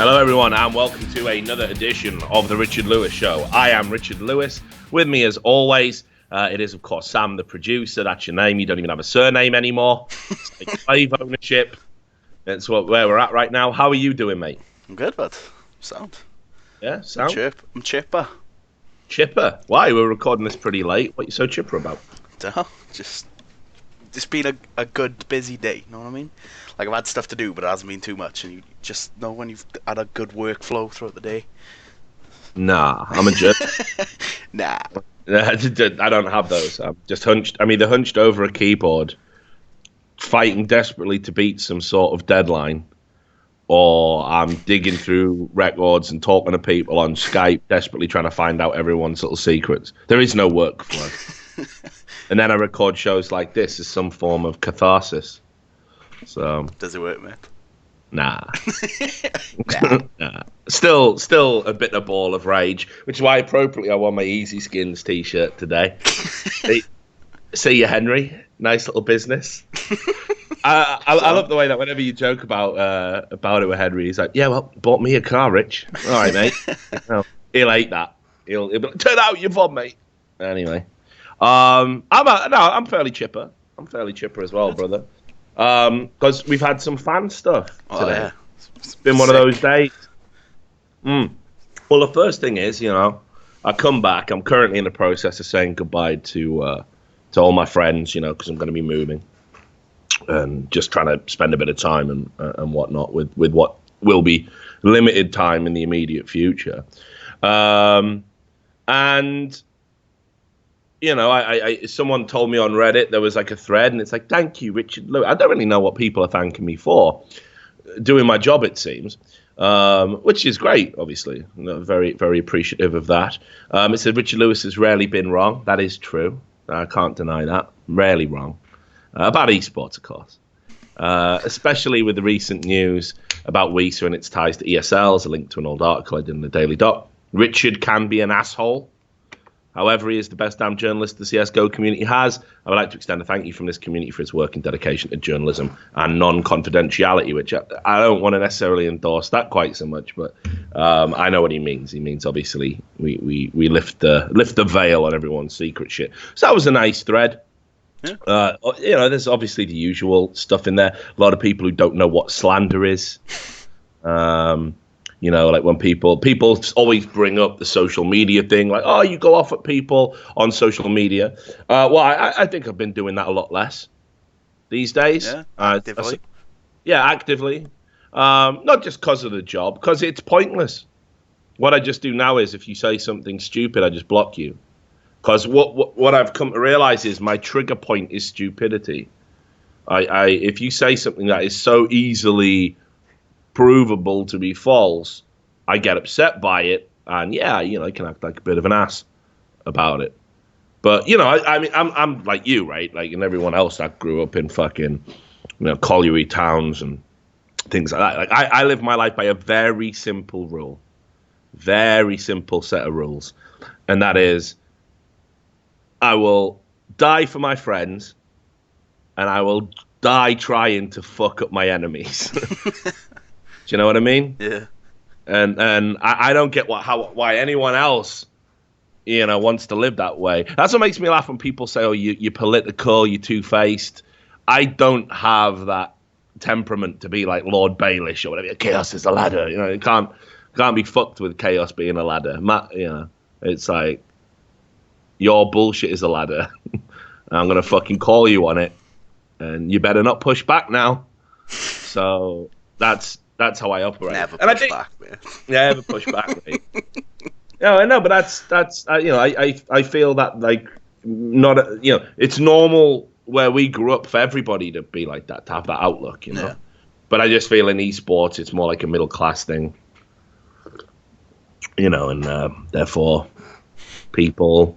Hello everyone and welcome to another edition of the Richard Lewis Show. I am Richard Lewis. With me as always, it is of course Sam the producer. That's your name. You don't even have a surname anymore. It's like slave ownership. That's where we're at right now. How are you doing, mate? I'm good, bud. Sound. Yeah, sound? I'm chipper. Chipper? Why? We're recording this pretty late. What are you so chipper about? Just been a good busy day, you know what I mean? Like, I've had stuff to do, but it hasn't been too much, and you just know when you've had a good workflow throughout the day. Nah, I'm a jerk. Nah. I don't have those. I'm just hunched. I'm either hunched over a keyboard, fighting desperately to beat some sort of deadline, or I'm digging through records and talking to people on Skype, desperately trying to find out everyone's little secrets. There is no workflow. And then I record shows like this as some form of catharsis. So does it work, mate? Nah. Nah. Still a bit of ball of rage, which is why appropriately I wore my Easy Skins t-shirt today. See you, Henry. Nice little business. I love the way that whenever you joke about it with Henry, he's like, "Yeah, well, bought me a car, Rich." All right, mate. No, he'll hate that. He'll be like, "Turn out your vod, mate." Anyway, I'm fairly chipper. I'm fairly chipper as well, brother. Because we've had some fan stuff today. Yeah. It's been one of those days. Well, the first thing is, I come back. I'm currently in the process of saying goodbye to all my friends, because I'm going to be moving and just trying to spend a bit of time and whatnot with what will be limited time in the immediate future. And someone told me on Reddit there was like a thread, and it's like, "Thank you, Richard Lewis." I don't really know what people are thanking me for. Doing my job, it seems, which is great, obviously. Very, very appreciative of that. It said, "Richard Lewis has rarely been wrong." That is true. I can't deny that. Rarely wrong. About esports, of course. Especially with the recent news about WESA and its ties to ESL, as a link to an old article I did in the Daily Dot. Richard can be an asshole. However, he is the best damn journalist the CSGO community has. I would like to extend a thank you from this community for its work and dedication to journalism and non-confidentiality, which I don't want to necessarily endorse that quite so much, but I know what he means. He means, obviously, we lift the veil on everyone's secret shit. So that was a nice thread. Yeah. There's obviously the usual stuff in there. A lot of people who don't know what slander is. Like when people always bring up the social media thing, like, "Oh, you go off at people on social media." I think I've been doing that a lot less these days. Yeah, actively. Actively. Not just because of the job, because it's pointless. What I just do now is, if you say something stupid, I just block you. Because what I've come to realize is my trigger point is stupidity. If you say something that is so easily provable to be false, I get upset by it, and I can act like a bit of an ass about it. But I'm like you, right? Like, and everyone else that grew up in fucking colliery towns and things like that. Like, I live my life by a very simple rule, very simple set of rules, and that is, I will die for my friends, and I will die trying to fuck up my enemies. Do you know what I mean? Yeah. And I don't get why anyone else, wants to live that way. That's what makes me laugh when people say, "Oh, you're political, you're two-faced." I don't have that temperament to be like Lord Baelish or whatever. Chaos is a ladder. It can't be fucked with chaos being a ladder. It's like, your bullshit is a ladder. I'm gonna fucking call you on it, and you better not push back now. So that's how I operate. Never push back, man. Never push back, mate. I know, but that's I feel that, like, not it's normal where we grew up for everybody to be like that, to have that outlook, Yeah. But I just feel in esports it's more like a middle class thing, and therefore people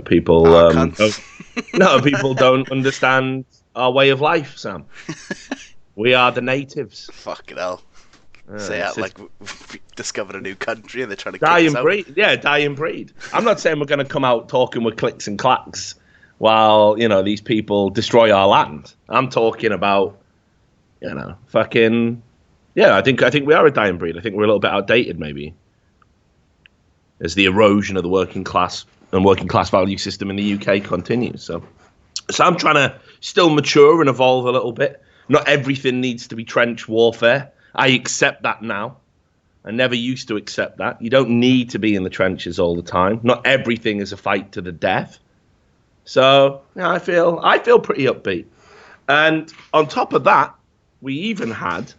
people don't understand our way of life, Sam. We are the natives. Fucking hell. Like we've discovered a new country and they're trying to die kick and us breed. out. Yeah, die and breed. I'm not saying we're going to come out talking with clicks and clacks while, these people destroy our land. I'm talking about, fucking Yeah, I think we are a dying breed. I think we're a little bit outdated, maybe, as the erosion of the working class and working class value system in the UK continues. So I'm trying to still mature and evolve a little bit. Not everything needs to be trench warfare. I accept that now. I never used to accept that. You don't need to be in the trenches all the time. Not everything is a fight to the death. So yeah, I feel pretty upbeat. And on top of that, we even had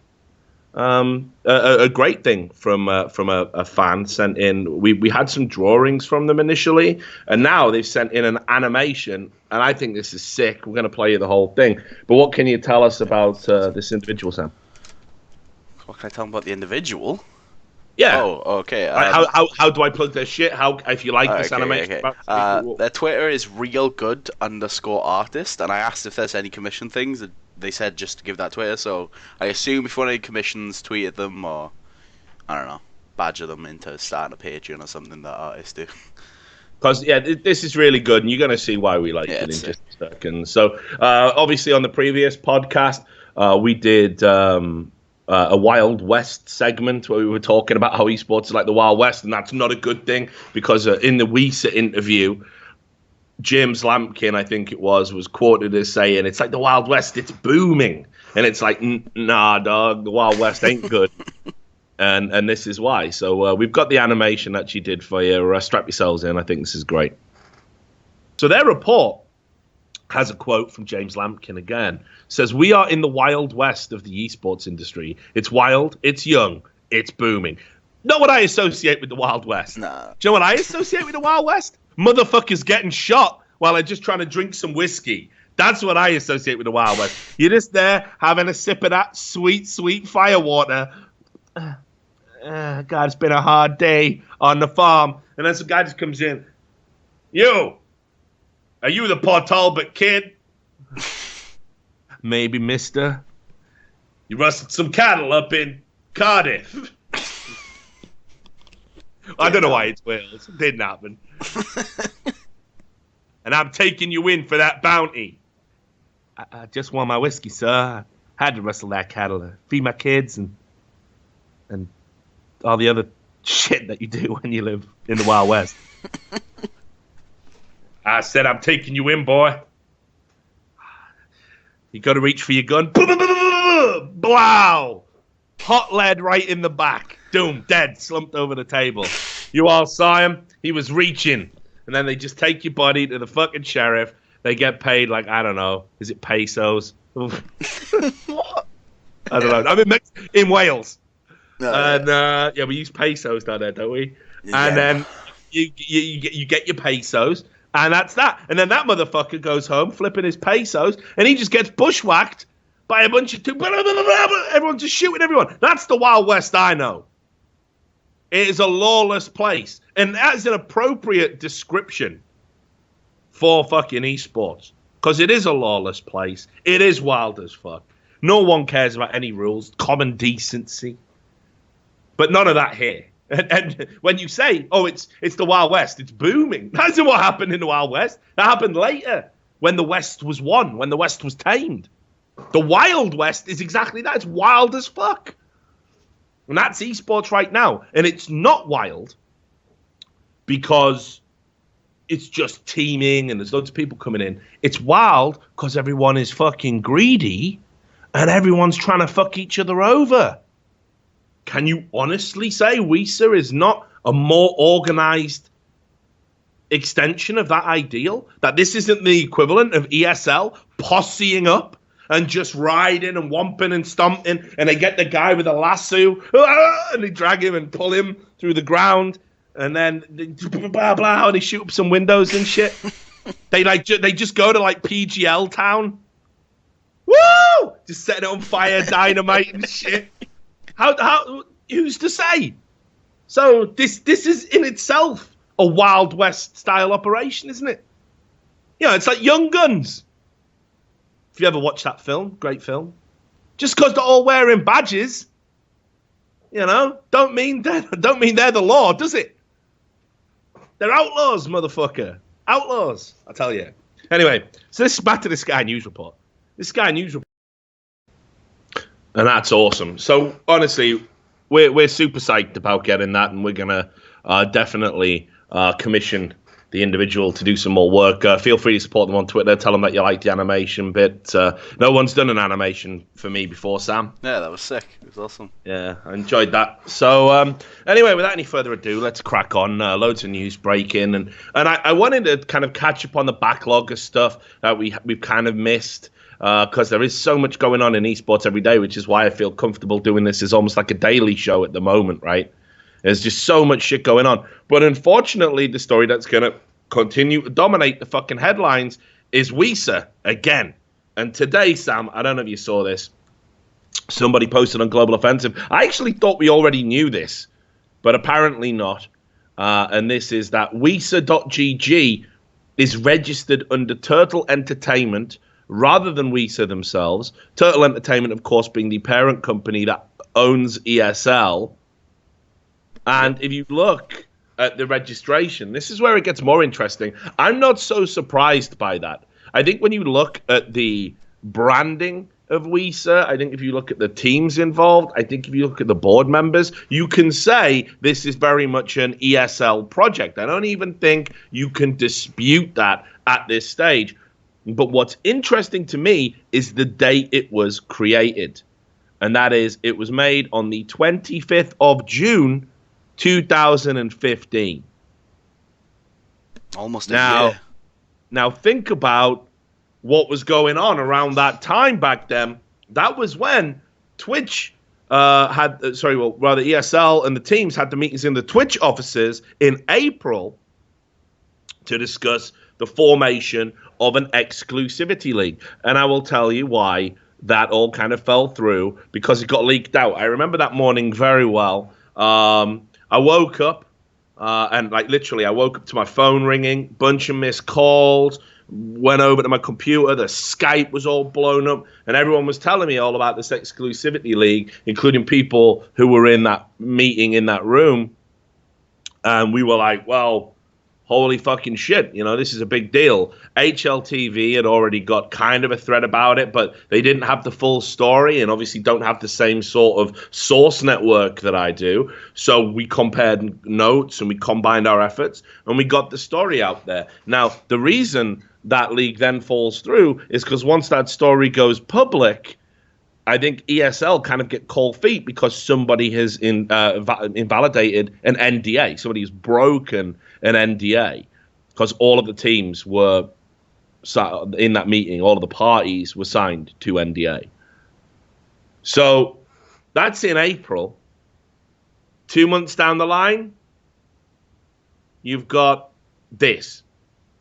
a great thing from a fan sent in. We had some drawings from them initially, and now they've sent in an animation, and I think this is sick. We're going to play you the whole thing. But what can you tell us about this individual, Sam? What can I tell them about the individual? Yeah. Oh, okay. How do I plug their shit? How, if you like this animation? Okay. Their Twitter is realgood_artist, and I asked if there's any commission things. They said just to give that Twitter, so I assume if you want any commissions, tweet at them, or I don't know, badger them into starting a Patreon or something that artists do. Because this is really good, and you're going to see why we like it in just a second. So obviously on the previous podcast, we did a Wild West segment where we were talking about how esports is like the Wild West, and that's not a good thing because in the WESA interview, James Lampkin, I think it was quoted as saying, it's like the Wild West, it's booming. And it's like, nah, dog, the Wild West ain't good. and this is why. So we've got the animation that she did for you. Strap yourselves in. I think this is great. So their report has a quote from James Lampkin again. Says, we are in the Wild West of the esports industry. It's wild, it's young, it's booming. Not what I associate with the Wild West. Nah. Do you know what I associate with the Wild West? Motherfuckers getting shot while they're just trying to drink some whiskey. That's what I associate with the Wild West. You're just there having a sip of that sweet, sweet firewater. God, it's been a hard day on the farm. And then some guy just comes in. You, are you the Port Talbot kid? Maybe, mister. You rustled some cattle up in Cardiff. I don't know why it's Wales. It didn't happen. And I'm taking you in for that bounty. I just want my whiskey, sir. I had to rustle that cattle to feed my kids and all the other shit that you do when you live in the Wild West. I said I'm taking you in, boy. You got to reach for your gun. Blow! Hot lead right in the back. Doom, dead, slumped over the table. You all saw him. He was reaching. And then they just take your body to the fucking sheriff. They get paid like, I don't know. Is it pesos? What? I don't know. I'm in Wales. No, and we use pesos down there, don't we? Yeah. And then you get your pesos. And that's that. And then that motherfucker goes home flipping his pesos. And he just gets bushwhacked by a bunch of everyone's just shooting everyone. That's the Wild West I know. It is a lawless place. And that's an appropriate description for fucking esports. Because it is a lawless place. It is wild as fuck. No one cares about any rules. Common decency. But none of that here. And when you say, oh, it's the Wild West, it's booming. That isn't what happened in the Wild West. That happened later. When the West was won. When the West was tamed. The Wild West is exactly that. It's wild as fuck. And that's esports right now. And it's not wild because it's just teaming and there's loads of people coming in. It's wild because everyone is fucking greedy and everyone's trying to fuck each other over. Can you honestly say WESA is not a more organized extension of that ideal? That this isn't the equivalent of ESL posseing up and just riding and whomping and stomping, and they get the guy with a lasso, and they drag him and pull him through the ground, and then blah blah, and they shoot up some windows and shit. they just go to like PGL town, woo, just setting it on fire, dynamite and shit. How who's to say? So this is in itself a Wild West style operation, isn't it? You know, it's like Young Guns. If you ever watched that film, great film. Just because they're all wearing badges, you know, don't mean they're the law, does it? They're outlaws, motherfucker. Outlaws, I tell you. Anyway, so this is back to the Sky News report. This Sky News report. And that's awesome. So honestly, we're super psyched about getting that, and we're gonna definitely commission the individual to do some more work. Feel free to support them on Twitter. Tell them that you like the animation bit. No one's done an animation for me before, Sam. Yeah, that was sick. It was awesome. Yeah, I enjoyed that. So anyway, without any further ado, let's crack on. Loads of news breaking, and I wanted to kind of catch up on the backlog of stuff that we've kind of missed. Because there is so much going on in esports every day, which is why I feel comfortable doing this as almost like a daily show at the moment, right? There's just so much shit going on. But unfortunately, the story that's going to continue to dominate the fucking headlines is WESA again. And today, Sam, I don't know if you saw this. Somebody posted on Global Offensive. I actually thought we already knew this, but apparently not. And this is that WESA.gg is registered under Turtle Entertainment rather than WESA themselves. Turtle Entertainment, of course, being the parent company that owns ESL. And if you look at the registration, this is where it gets more interesting. I'm not so surprised by that. I think when you look at the branding of WESA, I think if you look at the teams involved, I think if you look at the board members, you can say this is very much an ESL project. I don't even think you can dispute that at this stage. But what's interesting to me is the date it was created. And that is, it was made on the 25th of June, 2015. Almost a year. Now think about what was going on around that time back then. That was when Twitch ESL and the teams had the meetings in the Twitch offices in April to discuss the formation of an exclusivity league. And I will tell you why that all kind of fell through, because it got leaked out. I remember that morning very well. I woke up and literally I woke up to my phone ringing, bunch of missed calls, went over to my computer, the Skype was all blown up, and everyone was telling me all about this exclusivity league, including people who were in that meeting in that room. And we were like, well, holy fucking shit, this is a big deal. HLTV had already got kind of a thread about it, but they didn't have the full story and obviously don't have the same sort of source network that I do. So we compared notes and we combined our efforts and we got the story out there. Now, the reason that league then falls through is because once that story goes public, I think ESL kind of get cold feet because somebody has invalidated an NDA. Somebody has broken an NDA because all of the teams were in that meeting. All of the parties were signed to NDA. So that's in April. 2 months down the line, you've got this.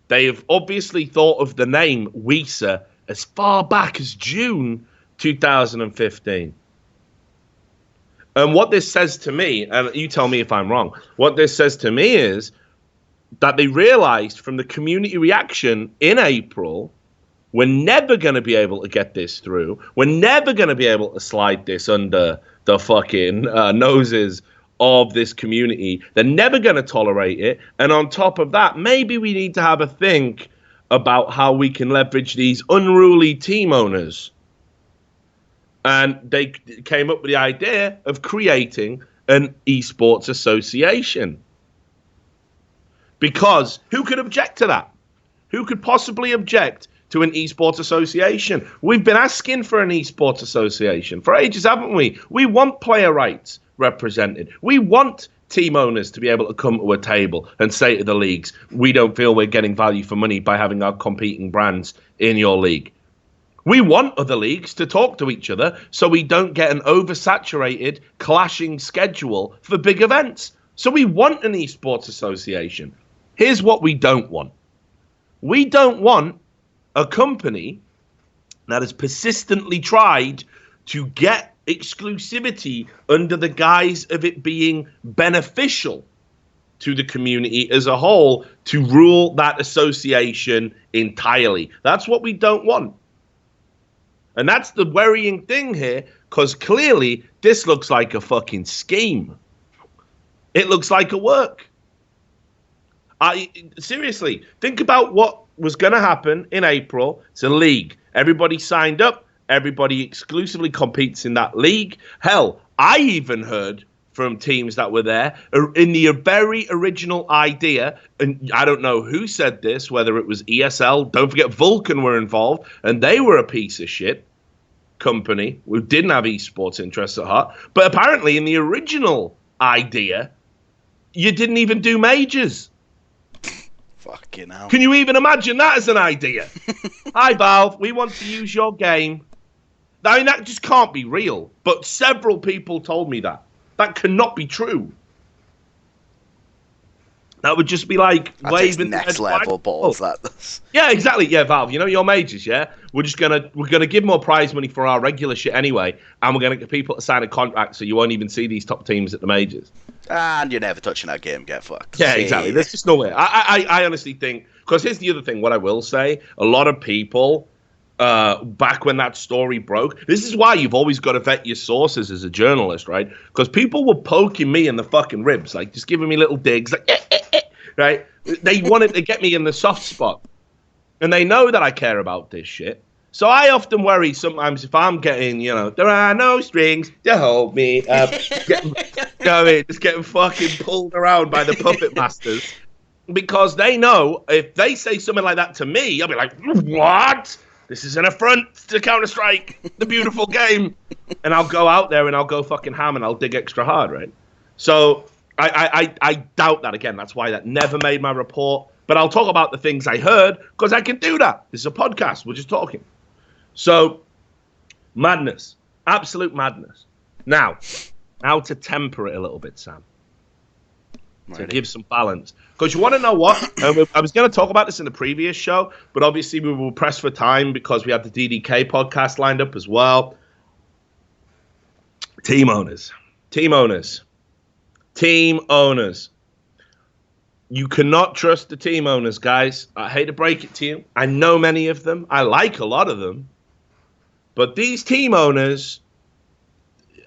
They have obviously thought of the name WESA as far back as June 2015. And what this says to me, and you tell me if I'm wrong, what this says to me is that they realized from the community reaction in April, we're never going to be able to get this through. We're never going to be able to slide this under the fucking noses of this community. They're never going to tolerate it. And on top of that, maybe we need to have a think about how we can leverage these unruly team owners. And they came up with the idea of creating an esports association. Because who could object to that? Who could possibly object to an esports association? We've been asking for an esports association for ages, haven't we? We want player rights represented. We want team owners to be able to come to a table and say to the leagues, we don't feel we're getting value for money by having our competing brands in your league. We want other leagues to talk to each other so we don't get an oversaturated, clashing schedule for big events. So we want an esports association. Here's what we don't want. We don't want a company that has persistently tried to get exclusivity under the guise of it being beneficial to the community as a whole to rule that association entirely. That's what we don't want. And that's the worrying thing here, because clearly this looks like a fucking scheme. It looks like a work. Seriously, think about what was going to happen in April. It's a league. Everybody signed up. everybody exclusively competes in that league. Hell, I even heard from teams that were there in the very original idea, and I don't know who said this, whether it was ESL, don't forget Vulcan were involved, and they were a piece of shit company who didn't have esports interests at heart. But apparently in the original idea, you didn't even do majors. Fucking hell. Can you even imagine that as an idea? Hi, Valve, we want to use your game. I mean, that just can't be real. But several people told me that. That cannot be true. That would just be like waving next level balls. That. Yeah, exactly. Yeah, Valve. You know your majors. Yeah, we're gonna give more prize money for our regular shit anyway, and we're gonna get people to sign a contract so you won't even see these top teams at the majors. And you're never touching that game. Get fucked. Yeah, exactly. There's just no way. I honestly think, because here's the other thing. What I will say, a lot of people. Back when that story broke, this is why you've always got to vet your sources as a journalist, right? Because people were poking me in the fucking ribs, like just giving me little digs, like right? They wanted to get me in the soft spot, and they know that I care about this shit. So I often worry sometimes if I'm getting, there are no strings to hold me up, just getting fucking pulled around by the puppet masters, because they know if they say something like that to me, I'll be like, what? This is an affront to Counter-Strike, the beautiful game. And I'll go out there and I'll go fucking ham and I'll dig extra hard, right? So I doubt that again. That's why that never made my report. But I'll talk about the things I heard because I can do that. This is a podcast. We're just talking. So madness, absolute madness. Now to temper it a little bit, Sam. To give some balance. Because you want to know what? I was going to talk about this in the previous show, but obviously we were pressed for time because we had the DDK podcast lined up as well. Team owners. You cannot trust the team owners, guys. I hate to break it to you. I know many of them. I like a lot of them. But these team owners,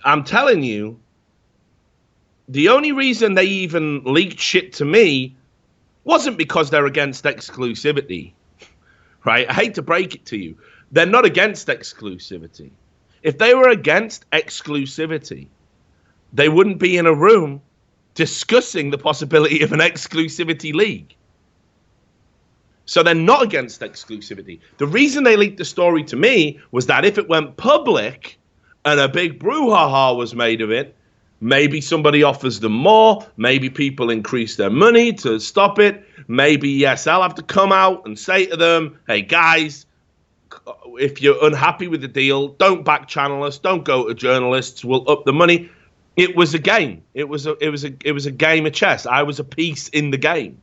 I'm telling you, the only reason they even leaked shit to me wasn't because they're against exclusivity, right? I hate to break it to you. They're not against exclusivity. If they were against exclusivity, they wouldn't be in a room discussing the possibility of an exclusivity league. So they're not against exclusivity. The reason they leaked the story to me was that if it went public and a big brouhaha was made of it, maybe somebody offers them more. Maybe people increase their money to stop it. Maybe, yes, I'll have to come out and say to them, hey, guys, if you're unhappy with the deal, don't back channel us. Don't go to journalists. We'll up the money. It was a game. It was a game of chess. I was a piece in the game.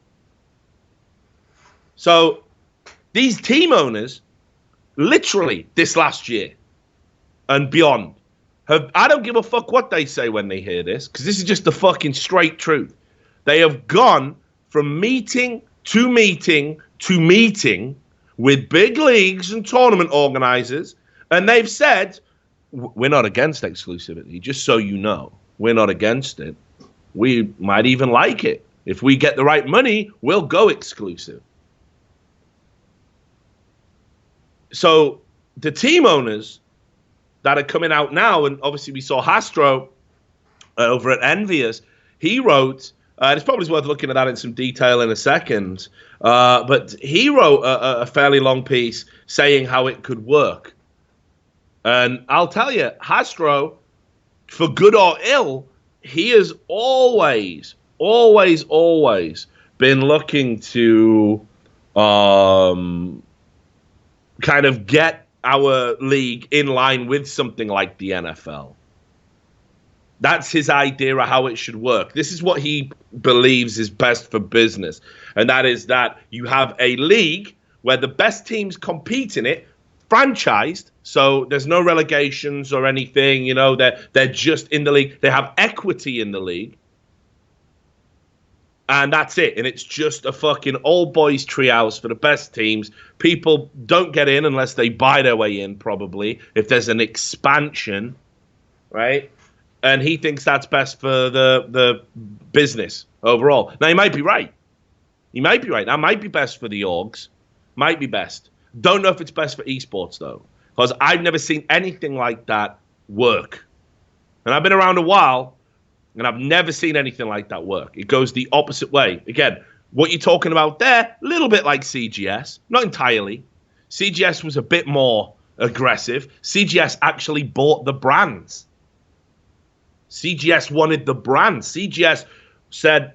So these team owners, literally this last year and beyond, I don't give a fuck what they say when they hear this, because this is just the fucking straight truth. They have gone from meeting to meeting to meeting with big leagues and tournament organizers, and they've said, we're not against exclusivity, just so you know. We're not against it. We might even like it. If we get the right money, we'll go exclusive. So the team owners that are coming out now, and obviously we saw Hastro over at Envious. He wrote, it's probably worth looking at that in some detail in a second, but he wrote a fairly long piece saying how it could work. And I'll tell you, Hastro, for good or ill, he has always been looking to kind of get our league in line with something like the NFL. That's his idea of how it should work. This is what he believes is best for business. And that is that you have a league where the best teams compete in it, franchised, so there's no relegations or anything, they're just in the league. They have equity in the league. And that's it. And it's just a fucking old boys treehouse for the best teams. People don't get in unless they buy their way in, probably, if there's an expansion, right? And he thinks that's best for the business overall. Now, he might be right. That might be best for the orgs. Might be best. Don't know if it's best for esports, though. because I've never seen anything like that work. And I've been around a while, and I've never seen anything like that work. It goes the opposite way. Again, what you're talking about there, a little bit like CGS, not entirely. CGS was a bit more aggressive. CGS actually bought the brands. CGS wanted the brands. CGS said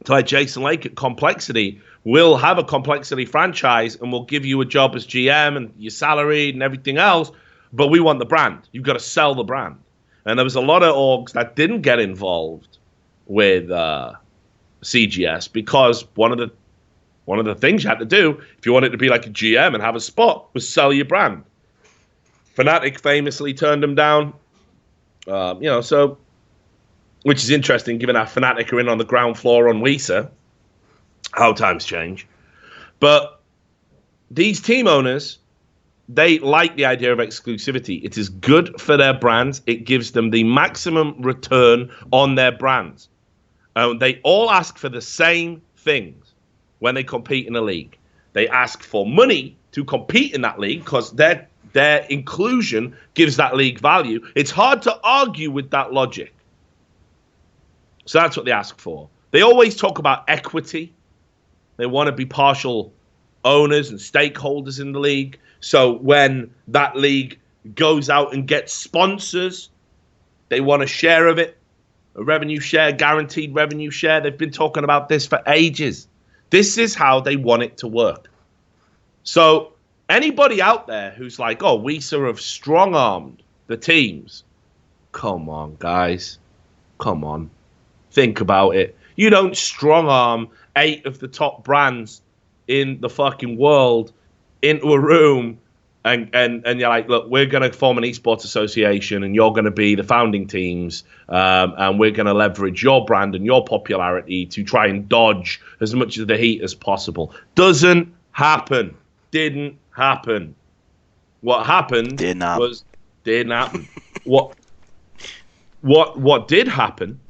to like Jason Lake at Complexity, we'll have a Complexity franchise and we'll give you a job as GM and your salary and everything else, but we want the brand. You've got to sell the brand. And there was a lot of orgs that didn't get involved with CGS because one of the things you had to do if you wanted to be like a GM and have a spot was sell your brand. Fnatic famously turned them down. So, which is interesting given that Fnatic are in on the ground floor on WESA. How times change. But these team owners, they like the idea of exclusivity. It is good for their brands. It gives them the maximum return on their brands. They all ask for the same things when they compete in a league. They ask for money to compete in that league because their inclusion gives that league value. It's hard to argue with that logic. So that's what they ask for. They always talk about equity. They want to be partial owners and stakeholders in the league. So when that league goes out and gets sponsors, they want a share of it, a revenue share, guaranteed revenue share. They've been talking about this for ages. This is how they want it to work. So anybody out there who's like, oh, WESA have strong-armed the teams. Come on, guys. Come on. Think about it. You don't strong-arm 8 of the top brands in the fucking world into a room and you're like, look, we're going to form an esports association and you're going to be the founding teams and we're going to leverage your brand and your popularity to try and dodge as much of the heat as possible. Doesn't happen. Didn't happen. What happened didn't happen. What did happen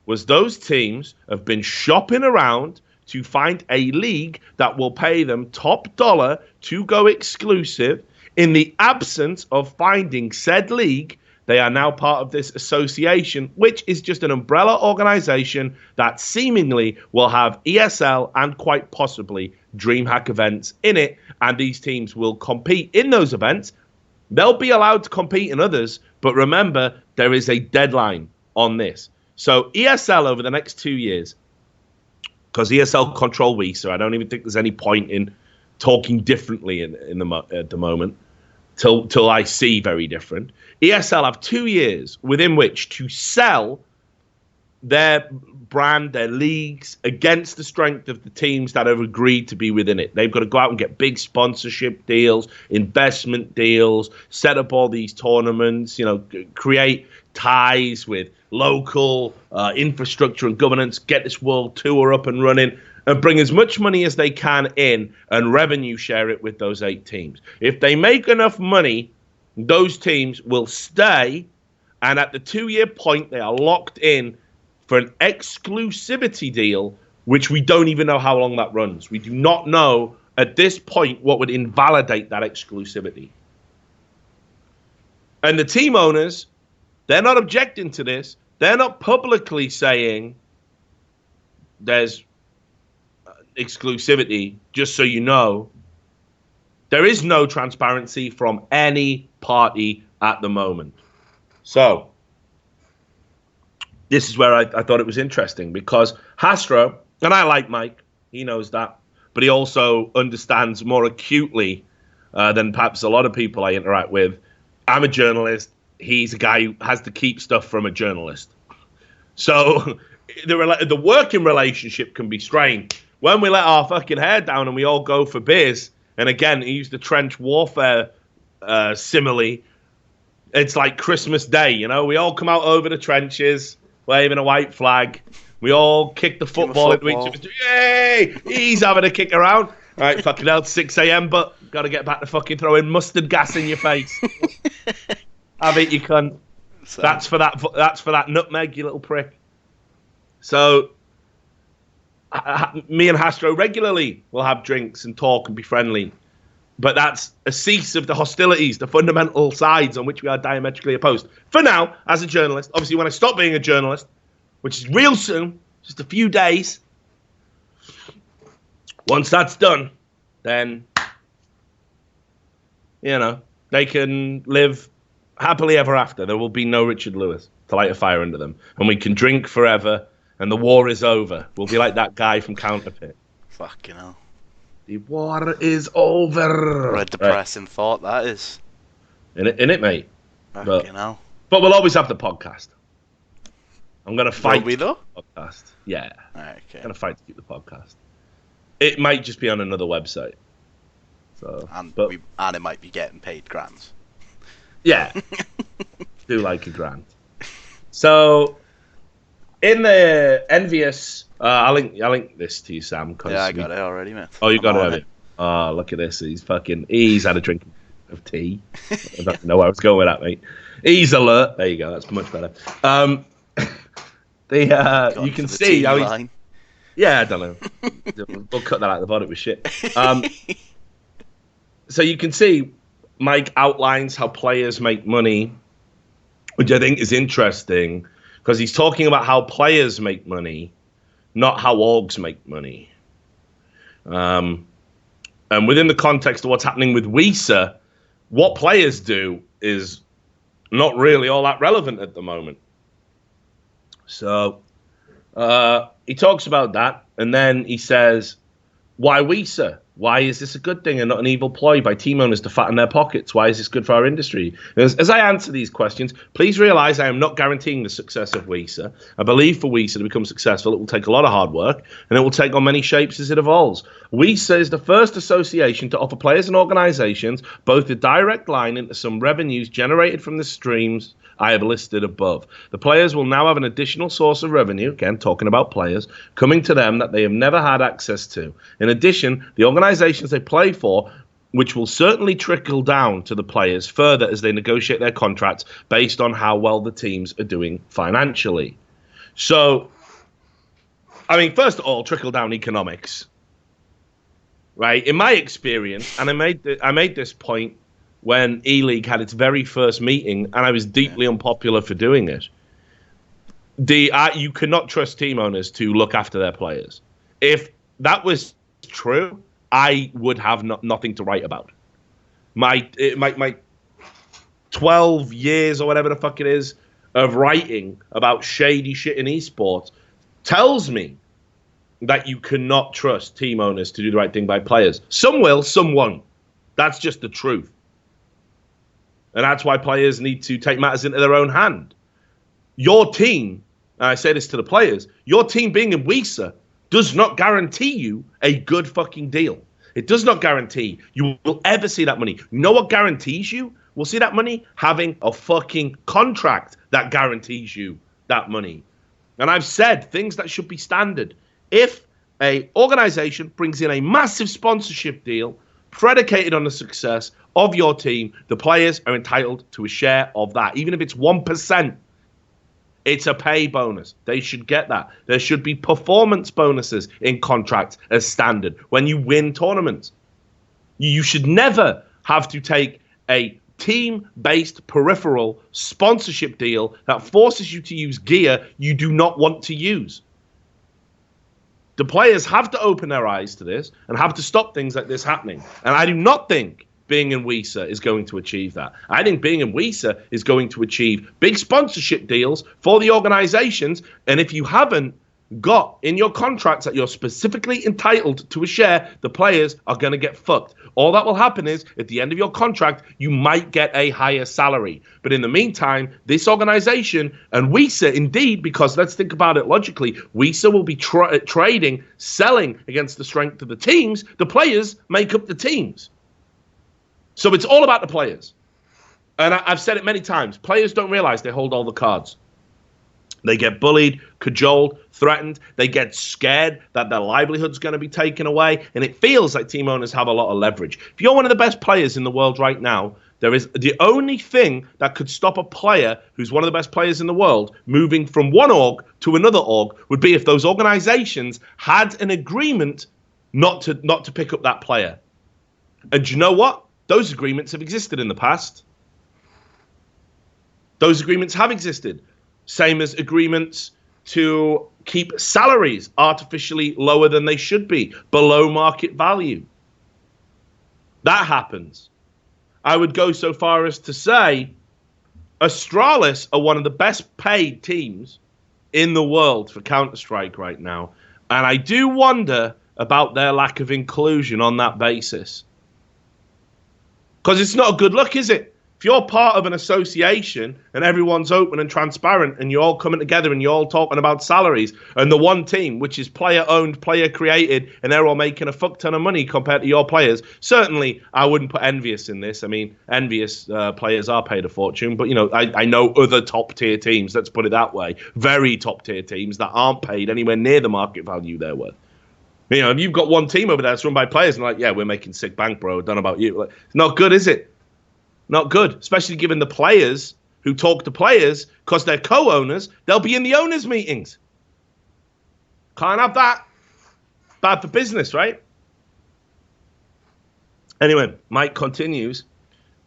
was those teams have been shopping around to find a league that will pay them top dollar to go exclusive. In the absence of finding said league, they are now part of this association, which is just an umbrella organization that seemingly will have ESL and quite possibly DreamHack events in it. And these teams will compete in those events. They'll be allowed to compete in others. But remember, there is a deadline on this. So ESL over the next 2 years, because ESL control WESA, I don't even think there's any point in talking differently at the moment till I see very different. ESL have 2 years within which to sell their brand, their leagues against the strength of the teams that have agreed to be within it. They've got to go out and get big sponsorship deals, investment deals, set up all these tournaments, create ties with local infrastructure and governance, get this world tour up and running, and bring as much money as they can in and revenue share it with those 8 teams. If they make enough money, those teams will stay, and at the 2-year point, they are locked in for an exclusivity deal, which we don't even know how long that runs. We do not know at this point what would invalidate that exclusivity. And the team owners, they're not objecting to this. They're not publicly saying there's exclusivity, just so you know. There is no transparency from any party at the moment. So this is where I thought it was interesting, because Hastro, and I like Mike, he knows that, but he also understands more acutely than perhaps a lot of people I interact with. I'm a journalist. He's a guy who has to keep stuff from a journalist. So the working relationship can be strained. When we let our fucking hair down and we all go for beers, and again, he used the trench warfare simile, it's like Christmas Day, we all come out over the trenches, waving a white flag. We all kick the football into each other. Yay! He's having a kick around. All right, fucking hell, it's 6 a.m., but got to get back to fucking throwing mustard gas in your face. Have it, you cunt. So. That's for that nutmeg, you little prick. So, me and Hastro regularly will have drinks and talk and be friendly. But that's a cease of the hostilities, the fundamental sides on which we are diametrically opposed. For now, as a journalist, obviously when I stop being a journalist, which is real soon, just a few days, once that's done, then, you know, they can live happily ever after. There will be no Richard Lewis to light a fire under them. And we can drink forever, and the war is over. We'll be like that guy from Counterfeit. Fucking hell. The war is over. What a depressing thought that is. In it, mate. Fucking hell. But we'll always have the podcast. I'm going to fight. Will we, though? The podcast. Yeah. Okay. I'm going to fight to keep the podcast. It might just be on another website. So, and it might be getting paid grants. Yeah. Do like a grant. So, in the envious... I'll link this to you, Sam. Yeah, I got it already, man. Oh, you got it already? Oh, look at this. He's had a drink of tea. I don't know where I was going with that, mate. He's alert. There you go. That's much better. You can see how he's... Yeah, I don't know. We'll cut that out of the bottom with shit. So you can see Mike outlines how players make money, which I think is interesting because he's talking about how players make money, not how orgs make money. And within the context of what's happening with WESA, what players do is not really all that relevant at the moment. So he talks about that, and then he says, why WESA? Why is this a good thing and not an evil ploy by team owners to fatten their pockets? Why is this good for our industry? As I answer these questions, please realize I am not guaranteeing the success of WESA. I believe for WESA to become successful, it will take a lot of hard work, and it will take on many shapes as it evolves. WESA is the first association to offer players and organizations both a direct line into some revenues generated from the streams I have listed above. The players will now have an additional source of revenue, again, talking about players, coming to them that they have never had access to. In addition, the organizations they play for, which will certainly trickle down to the players further as they negotiate their contracts based on how well the teams are doing financially. So, I mean, first of all, trickle down economics, right? In my experience, and I made this point when E-League had its very first meeting, and I was deeply unpopular for doing it. You cannot trust team owners to look after their players. If that was true, I would have nothing to write about. My 12 years or whatever the fuck it is of writing about shady shit in esports tells me that you cannot trust team owners to do the right thing by players. Some will, some won't. That's just the truth. And that's why players need to take matters into their own hand. Your team, and I say this to the players, your team being in WESA does not guarantee you a good fucking deal. It does not guarantee you will ever see that money. You know what guarantees you will see that money? Having a fucking contract that guarantees you that money. And I've said things that should be standard. If a organization brings in a massive sponsorship deal predicated on the success of your team, the players are entitled to a share of that. Even if it's 1%, it's a pay bonus. They should get that. There should be performance bonuses in contracts as standard when you win tournaments. You should never have to take a team-based peripheral sponsorship deal that forces you to use gear you do not want to use. The players have to open their eyes to this and have to stop things like this happening. And I do not think being in WESA is going to achieve that. I think being in WESA is going to achieve big sponsorship deals for the organizations. And if you haven't got in your contracts that you're specifically entitled to a share, the players are going to get fucked. All that will happen is at the end of your contract, you might get a higher salary. But in the meantime, this organization and WESA, indeed, because let's think about it logically, WESA will be trading, selling against the strength of the teams. The players make up the teams. So it's all about the players. And I've said it many times. Players don't realize they hold all the cards. They get bullied, cajoled, threatened. They get scared that their livelihood's going to be taken away. And it feels like team owners have a lot of leverage. If you're one of the best players in the world right now, there is the only thing that could stop a player who's one of the best players in the world moving from one org to another org would be if those organizations had an agreement not to pick up that player. And do you know what? Those agreements have existed in the past. Those agreements have existed. Same as agreements to keep salaries artificially lower than they should be, below market value. That happens. I would go so far as to say Astralis are one of the best paid teams in the world for Counter-Strike right now. And I do wonder about their lack of inclusion on that basis. Because it's not a good look, is it? If you're part of an association and everyone's open and transparent and you're all coming together and you're all talking about salaries and the one team, which is player-owned, player-created, and they're all making a fuck ton of money compared to your players, certainly I wouldn't put Envious in this. I mean, Envious players are paid a fortune, but, you know, I know other top-tier teams, let's put it that way, very top-tier teams that aren't paid anywhere near the market value they're worth. You know, if you've got one team over there that's run by players and like, yeah, we're making sick bank, bro, don't know about you. Like, it's not good, is it? Not good, especially given the players who talk to players because they're co-owners, they'll be in the owners' meetings. Can't have that. Bad for business, right? Anyway, Mike continues,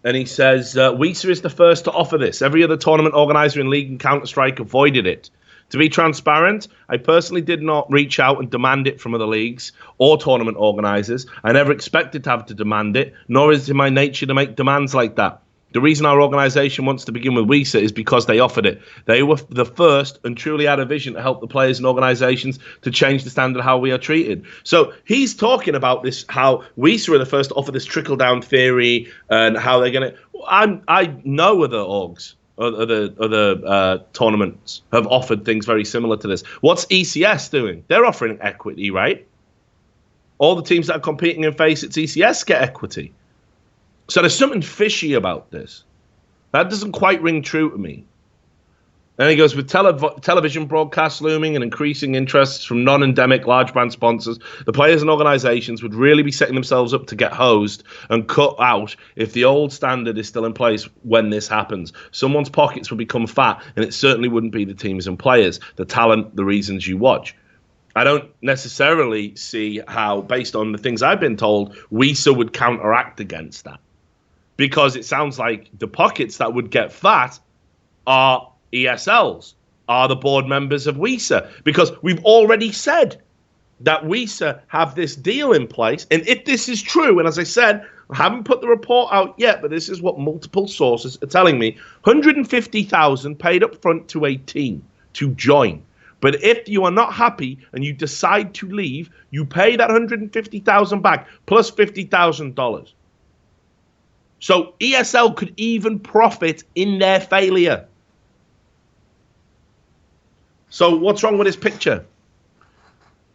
and he says, WESA is the first to offer this. Every other tournament organizer in League and Counter-Strike avoided it. To be transparent, I personally did not reach out and demand it from other leagues or tournament organizers. I never expected to have to demand it, nor is it in my nature to make demands like that. The reason our organization wants to begin with WESA is because they offered it. They were the first and truly had a vision to help the players and organizations to change the standard of how we are treated. So he's talking about this, how WESA are the first to offer this trickle-down theory and how they're going to... I know other orgs. Other tournaments have offered things very similar to this. What's ECS doing? They're offering equity, right? All the teams that are competing in Faceit ECS get equity. So there's something fishy about this. That doesn't quite ring true to me. Then he goes, with television broadcasts looming and increasing interests from non-endemic large brand sponsors, the players and organizations would really be setting themselves up to get hosed and cut out if the old standard is still in place when this happens. Someone's pockets would become fat, and it certainly wouldn't be the teams and players, the talent, the reasons you watch. I don't necessarily see how, based on the things I've been told, WESA would counteract against that. Because it sounds like the pockets that would get fat are ESLs, are the board members of WESA, because we've already said that WESA have this deal in place. And if this is true, and as I said, I haven't put the report out yet, but this is what multiple sources are telling me, 150,000 paid up front to a team to join. But if you are not happy and you decide to leave, you pay that 150,000 back plus $50,000. So ESL could even profit in their failure. So what's wrong with this picture?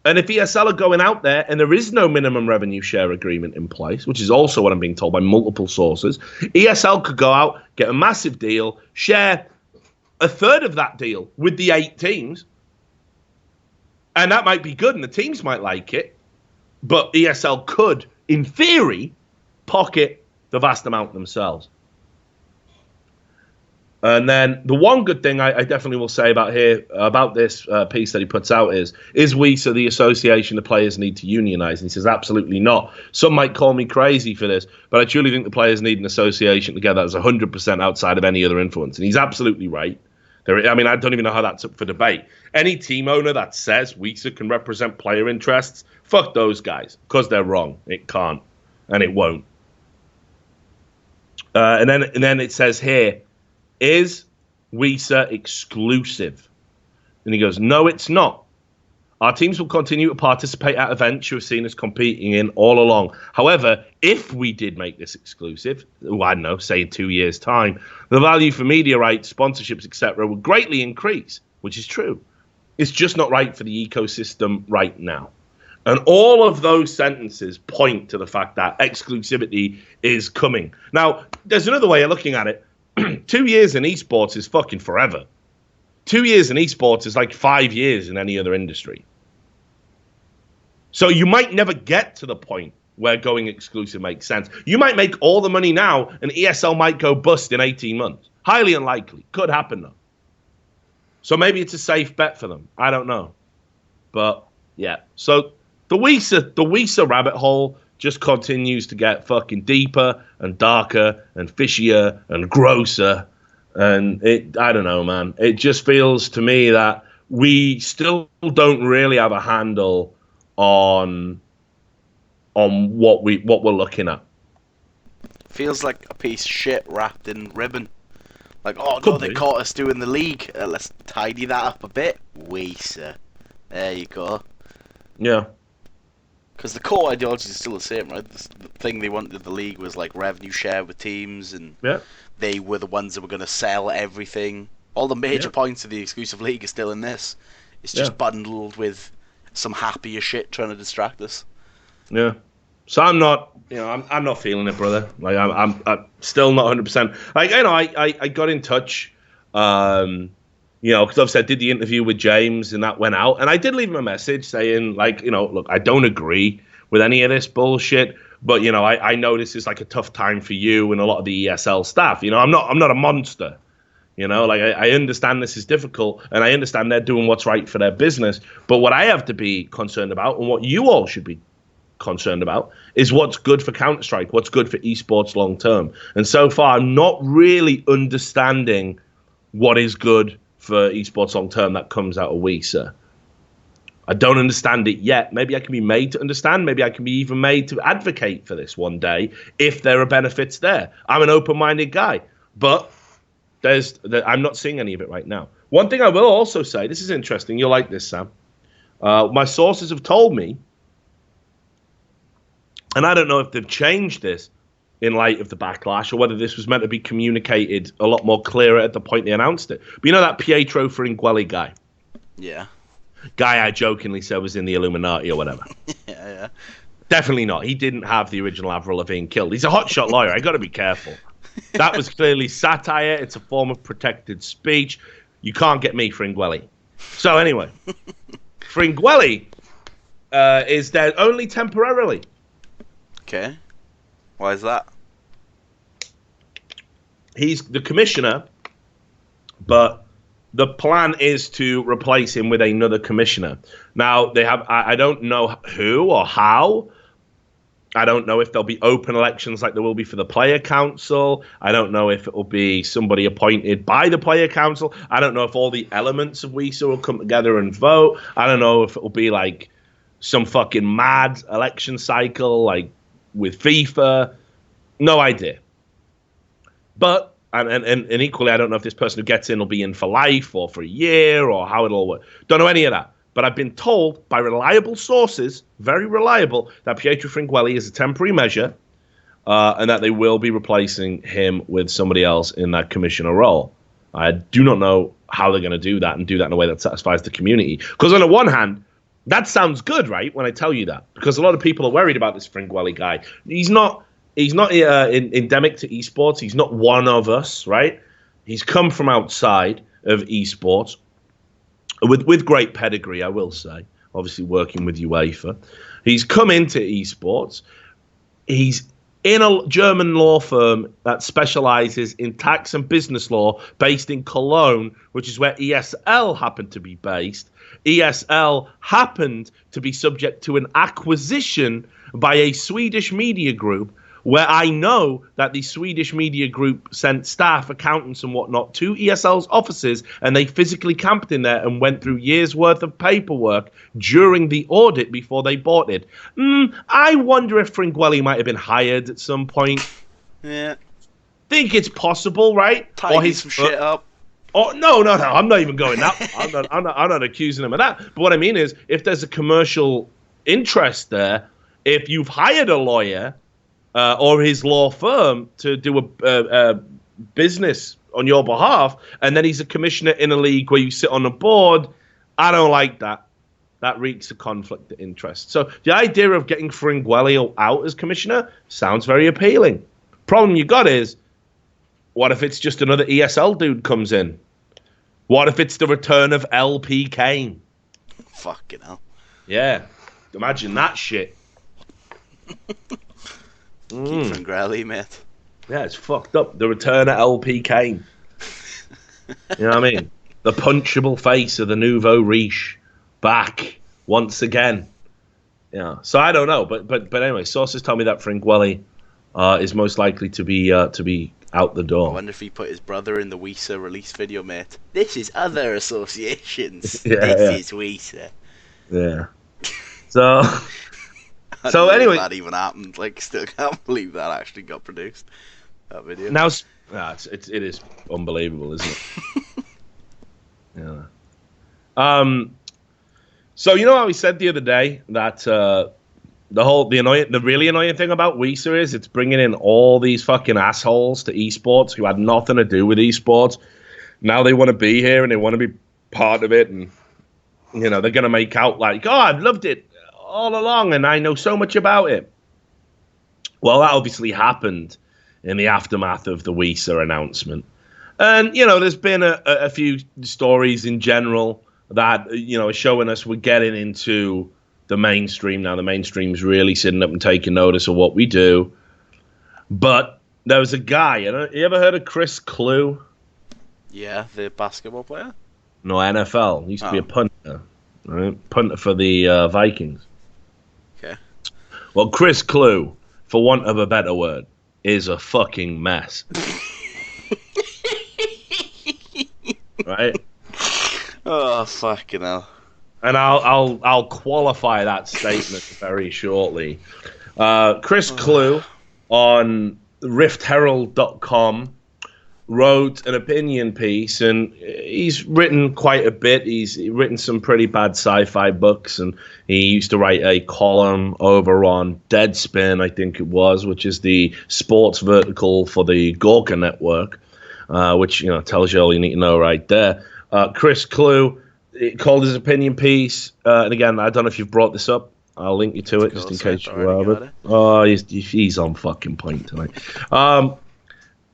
And if ESL are going out there and there is no minimum revenue share agreement in place, which is also what I'm being told by multiple sources, ESL could go out, get a massive deal, share a third of that deal with the 8 teams. And that might be good and the teams might like it. But ESL could, in theory, pocket the vast amount themselves. And then the one good thing I definitely will say about this piece that he puts out is WESA the association the players need to unionize? And he says, absolutely not. Some might call me crazy for this, but I truly think the players need an association together that's 100% outside of any other influence. And he's absolutely right. I mean, I don't even know how that's up for debate. Any team owner that says WESA can represent player interests, fuck those guys, because they're wrong. It can't, and it won't. And then it says here, is WESA exclusive? And he goes, no, it's not. Our teams will continue to participate at events you have seen us competing in all along. However, if we did make this exclusive, I don't know, say in 2 years' time, the value for media rights, sponsorships, etc., would greatly increase, which is true. It's just not right for the ecosystem right now. And all of those sentences point to the fact that exclusivity is coming. Now, there's another way of looking at it. 2 years in esports is fucking forever. 2 years in esports is like 5 years in any other industry. So you might never get to the point where going exclusive makes sense. You might make all the money now and ESL might go bust in 18 months. Highly unlikely. Could happen though. So maybe it's a safe bet for them. I don't know. But yeah. So the WESA rabbit hole just continues to get fucking deeper and darker and fishier and grosser. And I don't know, man. It just feels to me that we still don't really have a handle on what we're looking at. Feels like a piece of shit wrapped in ribbon. Like, oh no, they caught us doing the league. Let's tidy that up a bit. WESA. There you go. Yeah. Because the core ideology is still the same, right? The thing they wanted the league was like revenue share with teams, and they were the ones that were going to sell everything. All the major points of the exclusive league are still in this. It's just bundled with some happier shit trying to distract us. Yeah. So I'm not, I'm not feeling it, brother. Like I'm still not 100%. Like, I got in touch, because obviously I did the interview with James and that went out, and I did leave him a message saying, like, look, I don't agree with any of this bullshit, but I know this is like a tough time for you and a lot of the ESL staff. I'm not a monster. Like I understand this is difficult, and I understand they're doing what's right for their business. But what I have to be concerned about, and what you all should be concerned about, is what's good for Counter-Strike, what's good for esports long term. And so far, I'm not really understanding what is good for esports long term that comes out of WESA. I don't understand it yet. Maybe I can be made to understand. Maybe I can be even made to advocate for this one day if there are benefits there. I'm an open-minded guy, but I'm not seeing any of it right now. One thing I will also say, this is interesting. You'll like this, Sam. My sources have told me, and I don't know if they've changed this in light of the backlash, or whether this was meant to be communicated a lot more clearer at the point they announced it. But that Pietro Fringuelli guy? Yeah. Guy I jokingly said was in the Illuminati or whatever. Yeah. Definitely not. He didn't have the original Avril Lavigne killed. He's a hotshot lawyer. I got to be careful. That was clearly satire. It's a form of protected speech. You can't get me, Fringuelli. So anyway, Fringuelli is there only temporarily. Okay. Why is that? He's the commissioner, but the plan is to replace him with another commissioner. Now, I don't know who or how. I don't know if there'll be open elections like there will be for the player council. I don't know if it will be somebody appointed by the player council. I don't know if all the elements of WESA will come together and vote. I don't know if it will be like some fucking mad election cycle like with FIFA. No idea. But, and equally, I don't know if this person who gets in will be in for life or for a year or how it'll all work. Don't know any of that. But I've been told by reliable sources, very reliable, that Pietro Fringuelli is a temporary measure, and that they will be replacing him with somebody else in that commissioner role. I do not know how they're going to do that and do that in a way that satisfies the community. Because on the one hand, that sounds good, right, when I tell you that. Because a lot of people are worried about this Fringuelli guy. He's not endemic to esports. He's not one of us, right? He's come from outside of esports with great pedigree, I will say. Obviously working with UEFA. He's come into esports. He's in a German law firm that specializes in tax and business law based in Cologne, which is where ESL happened to be based. ESL happened to be subject to an acquisition by a Swedish media group, where I know that the Swedish media group sent staff, accountants and whatnot to ESL's offices, and they physically camped in there and went through years' worth of paperwork during the audit before they bought it. I wonder if Fringuelli might have been hired at some point. Yeah. Think it's possible, right? Tidy some shit up. Oh, no, I'm not even going that far. I'm not accusing him of that. But what I mean is, if there's a commercial interest there, if you've hired a lawyer or his law firm to do a business on your behalf, and then he's a commissioner in a league where you sit on a board, I don't like that. That reeks of conflict of interest. So the idea of getting Fringuelli out as commissioner sounds very appealing. Problem you got is, what if it's just another ESL dude comes in? What if it's the return of LP Kane? Fucking hell. Yeah. Imagine that shit. Keep Fringuelli, mate. Yeah, it's fucked up. The return of LP Kane. You know what I mean? The punchable face of the nouveau riche. Back once again. Yeah. So I don't know, but anyway, sources tell me that Frankwelly is most likely to be out the door. I wonder if he put his brother in the WESA release video, mate. This is other associations. This is WESA. Yeah. So. I So don't know anyway, if that even happened. Like, still can't believe that actually got produced. That video. Now, it is unbelievable, isn't it? Yeah. So you know how we said the other day that the really annoying thing about WESA is it's bringing in all these fucking assholes to esports who had nothing to do with esports. Now they want to be here and they want to be part of it, and you know they're gonna make out like, oh, I've loved it all along and I know so much about it. Well, that obviously happened in the aftermath of the WESA announcement. And, you know, there's been a few stories in general that, you know, are showing us we're getting into the mainstream now. The mainstream's really sitting up and taking notice of what we do. But there was a guy, you ever heard of Chris Kluwe? Yeah, the basketball player? No, NFL. He used to be a punter, right? Punter for the Vikings. Okay. Well, Chris Kluwe, for want of a better word, is a fucking mess. Right? Oh, fucking hell. And I'll qualify that statement very shortly. Chris Kluwe on riftherald.com wrote an opinion piece, and he's written quite a bit. He's written some pretty bad sci-fi books, and he used to write a column over on Deadspin, I think it was, which is the sports vertical for the Gorka network, which, you know, tells you all you need to know right there. Chris Kluwe called his opinion piece, and again, I don't know if you've brought this up. I'll link you to it just in case you have it. Oh, he's on fucking point tonight.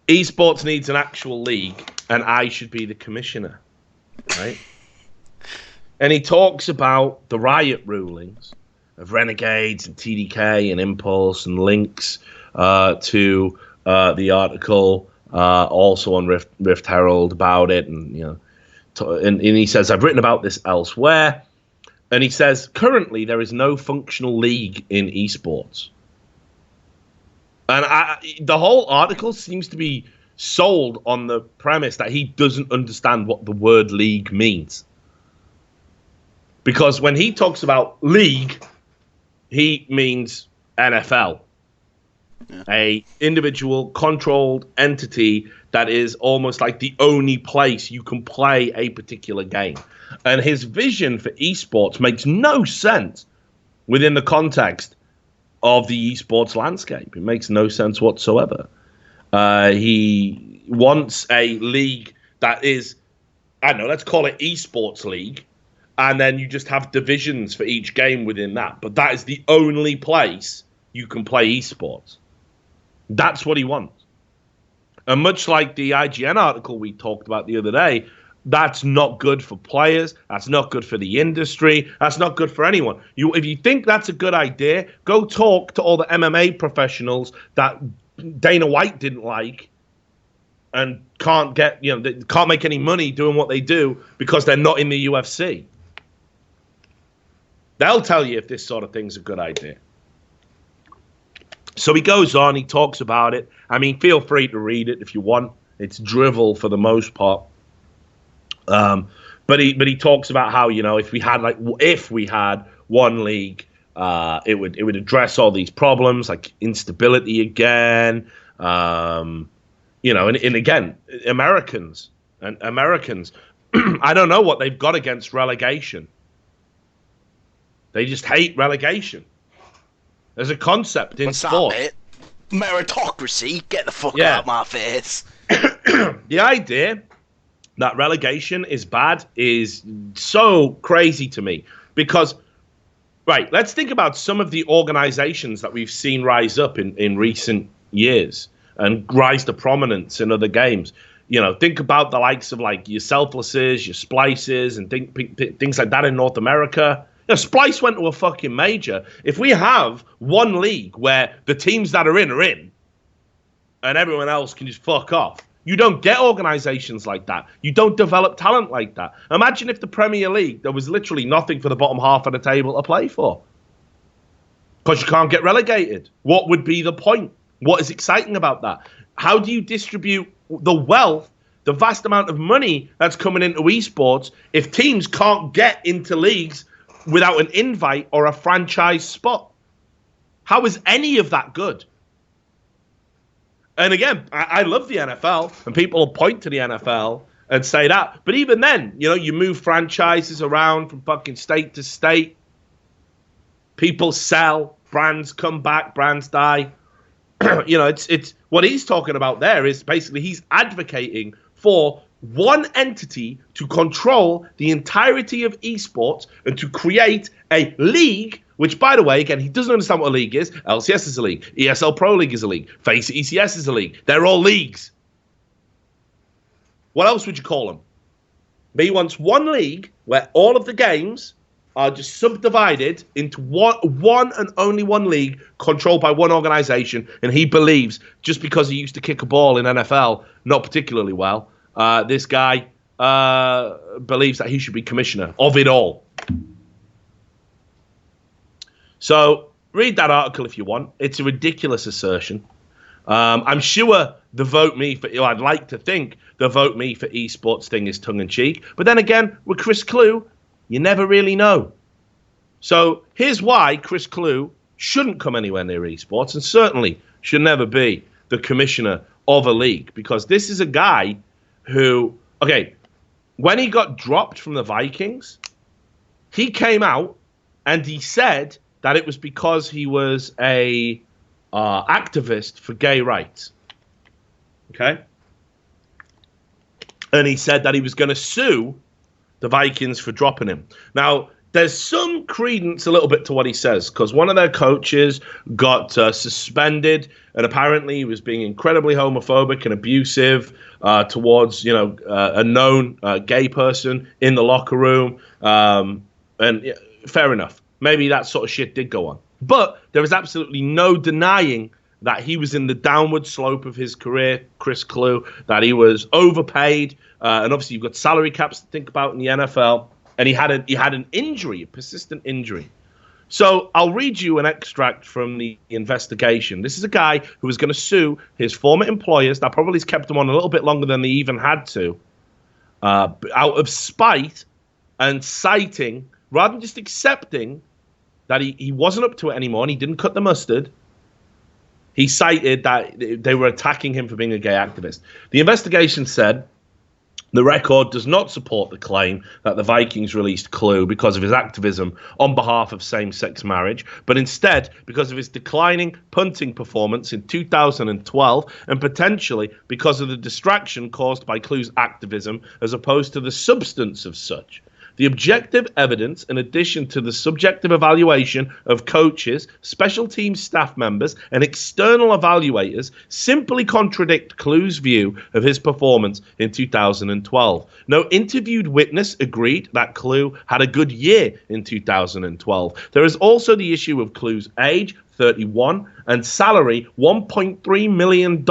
Esports needs an actual league, and I should be the commissioner, right? And he talks about the Riot rulings of Renegades and TDK and Impulse and links to the article, also on Rift Herald about it, and you know, and he says I've written about this elsewhere, and he says currently there is no functional league in esports. And the whole article seems to be sold on the premise that he doesn't understand what the word league means. Because when he talks about league, he means NFL. Yeah. A individual controlled entity that is almost like the only place you can play a particular game. And his vision for esports makes no sense within the context of the esports landscape. It makes no sense whatsoever. He wants a league that is, I don't know, let's call it esports league, and then you just have divisions for each game within that. But that is the only place you can play esports. That's what he wants. And much like the IGN article we talked about the other day, that's not good for players. That's not good for the industry. That's not good for anyone. If you think that's a good idea, go talk to all the MMA professionals that Dana White didn't like and can't get, you know, they can't make any money doing what they do because they're not in the UFC. They'll tell you if this sort of thing's a good idea. So he goes on, he talks about it. I mean, feel free to read it if you want. It's drivel for the most part. But he talks about how, you know, if we had one league, it would address all these problems like instability again. You know, and again, Americans, I don't know what they've got against relegation. They just hate relegation. There's a concept in sport. That, mate? Meritocracy, get the fuck out of my face. The idea that relegation is bad is so crazy to me because, right, let's think about some of the organizations that we've seen rise up in recent years and rise to prominence in other games. You know, think about the likes of like your Selflesses, your Splices, and things like that in North America. You know, Splice went to a fucking major. If we have one league where the teams that are in, and everyone else can just fuck off, you don't get organizations like that. You don't develop talent like that. Imagine if the Premier League, there was literally nothing for the bottom half of the table to play for. because you can't get relegated. What would be the point? What is exciting about that? How do you distribute the wealth, the vast amount of money that's coming into esports if teams can't get into leagues without an invite or a franchise spot? How is any of that good? And again, I love the NFL, and people will point to the NFL and say that. But even then, you move franchises around from fucking state to state. People sell, brands come back, brands die. It's what he's talking about there is basically he's advocating for one entity to control the entirety of esports and to create a league, which, by the way, again, he doesn't understand what a league is. LCS is a league. ESL Pro League is a league. Face ECS is a league. They're all leagues. What else would you call them? But he wants one league where all of the games are just subdivided into one and only one league controlled by one organization. And he believes, just because he used to kick a ball in NFL, not particularly well, this guy believes that he should be commissioner of it all. So read that article if you want. It's a ridiculous assertion. I'm sure the vote me for, I'd like to think the vote me for esports thing is tongue-in-cheek. But then again, with Chris Kluwe, you never really know. So here's why Chris Kluwe shouldn't come anywhere near esports and certainly should never be the commissioner of a league. Because this is a guy who, okay, when he got dropped from the Vikings, he came out and he said that it was because he was a activist for gay rights. Okay? And he said that he was going to sue the Vikings for dropping him. Now, there's some credence a little bit to what he says, because one of their coaches got suspended, and apparently he was being incredibly homophobic and abusive towards, a known gay person in the locker room. And fair enough. Maybe that sort of shit did go on. But there is absolutely no denying that he was in the downward slope of his career, Chris Kluwe, that he was overpaid. And obviously you've got salary caps to think about in the NFL. And he had an injury, a persistent injury. So I'll read you an extract from the investigation. This is a guy who was going to sue his former employers. That probably has kept him on a little bit longer than they even had to, out of spite and citing, rather than just accepting that he wasn't up to it anymore and he didn't cut the mustard. He cited that they were attacking him for being a gay activist. The investigation said the record does not support the claim that the Vikings released Kluwe because of his activism on behalf of same-sex marriage, but instead because of his declining punting performance in 2012 and potentially because of the distraction caused by Kluwe's activism as opposed to the substance of such. The objective evidence, in addition to the subjective evaluation of coaches, special team staff members, and external evaluators, simply contradict Kluwe's view of his performance in 2012. No interviewed witness agreed that Kluwe had a good year in 2012. There is also the issue of Kluwe's age, 31, and salary, $1.3 million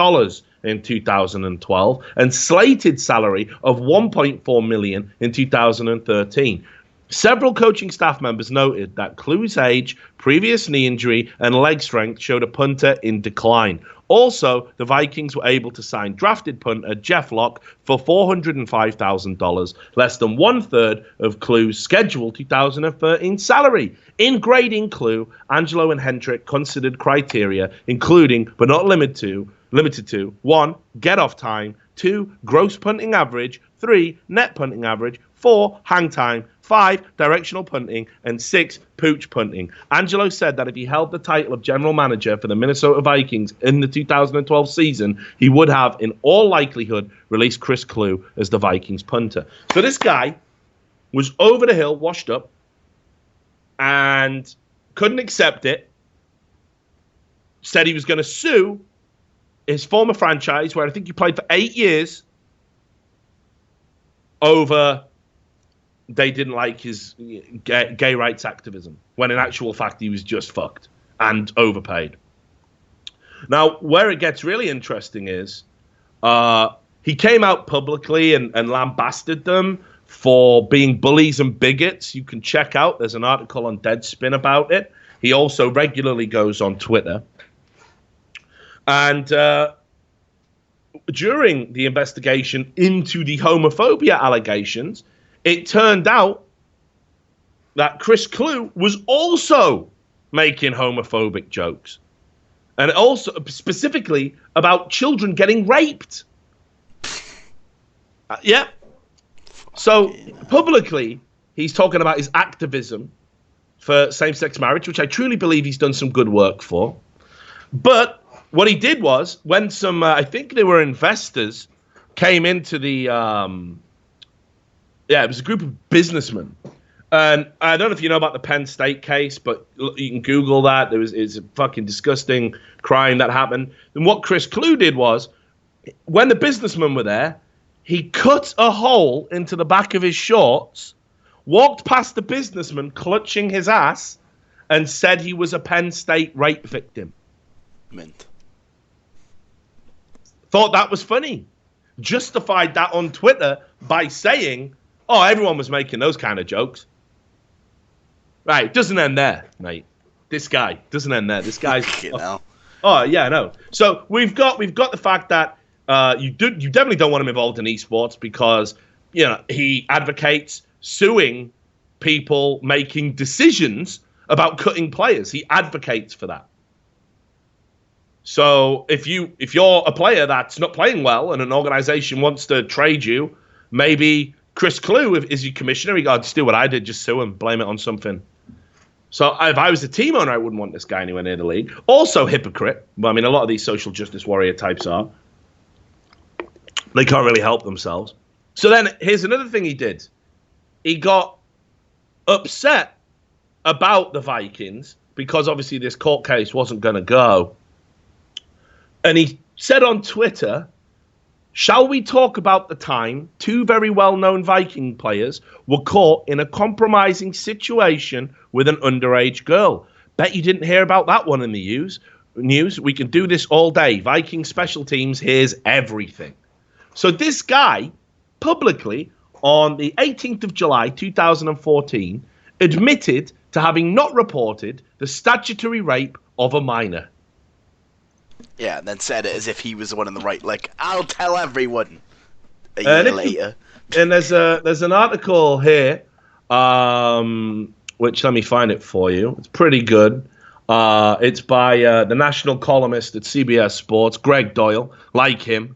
in 2012, and slated salary of $1.4 million in 2013. Several coaching staff members noted that Kluwe's age, previous knee injury, and leg strength showed a punter in decline. Also, the Vikings were able to sign drafted punter Jeff Locke for $405,000, less than one-third of Kluwe's scheduled 2013 salary. In grading Kluwe, Angelo and Hendrick considered criteria, including, but not limited to 1, get-off time, 2, gross punting average, 3, net punting average, 4, hang time, 5, directional punting, and 6, pooch punting. Angelo said that if he held the title of general manager for the Minnesota Vikings in the 2012 season, he would have, in all likelihood, released Chris Kluwe as the Vikings punter. So this guy was over the hill, washed up, and couldn't accept it, said he was going to sue his former franchise, where I think he played for 8 years, over they didn't like his gay rights activism, when in actual fact he was just fucked and overpaid. Now, where it gets really interesting is he came out publicly and lambasted them for being bullies and bigots. You can check out, there's an article on Deadspin about it. He also regularly goes on Twitter. And during the investigation into the homophobia allegations, it turned out that Chris Kluwe was also making homophobic jokes. And also specifically about children getting raped. Yeah. So publicly, he's talking about his activism for same-sex marriage, which I truly believe he's done some good work for. But what he did was, when some, I think they were investors, came into the, it was a group of businessmen. And I don't know if you know about the Penn State case, but you can Google that. It's a fucking disgusting crime that happened. And what Chris Kluwe did was, when the businessmen were there, he cut a hole into the back of his shorts, walked past the businessman clutching his ass, and said he was a Penn State rape victim. Mint. Thought that was funny. Justified that on Twitter by saying, oh, everyone was making those kind of jokes. Right, doesn't end there, mate. This guy doesn't end there. This guy's Oh yeah, I know. So we've got the fact that you definitely don't want him involved in esports because he advocates suing people making decisions about cutting players. He advocates for that. So if you're a player that's not playing well and an organization wants to trade you, maybe Chris Kluwe is your commissioner. He goes, just do what I did, just sue him, blame it on something. So if I was a team owner, I wouldn't want this guy anywhere near the league. Also hypocrite. Well, I mean, a lot of these social justice warrior types are. They can't really help themselves. So then here's another thing he did. He got upset about the Vikings because obviously this court case wasn't going to go. And he said on Twitter, shall we talk about the time two very well-known Viking players were caught in a compromising situation with an underage girl? Bet you didn't hear about that one in the news. We can do this all day. Viking special teams, here's everything. So this guy, publicly, on the 18th of July, 2014, admitted to having not reported the statutory rape of a minor. Yeah, and then said it as if he was the one in the right. Like, I'll tell everyone. A year later. And there's an article here, which let me find it for you. It's pretty good. It's by the national columnist at CBS Sports, Greg Doyle. Like him.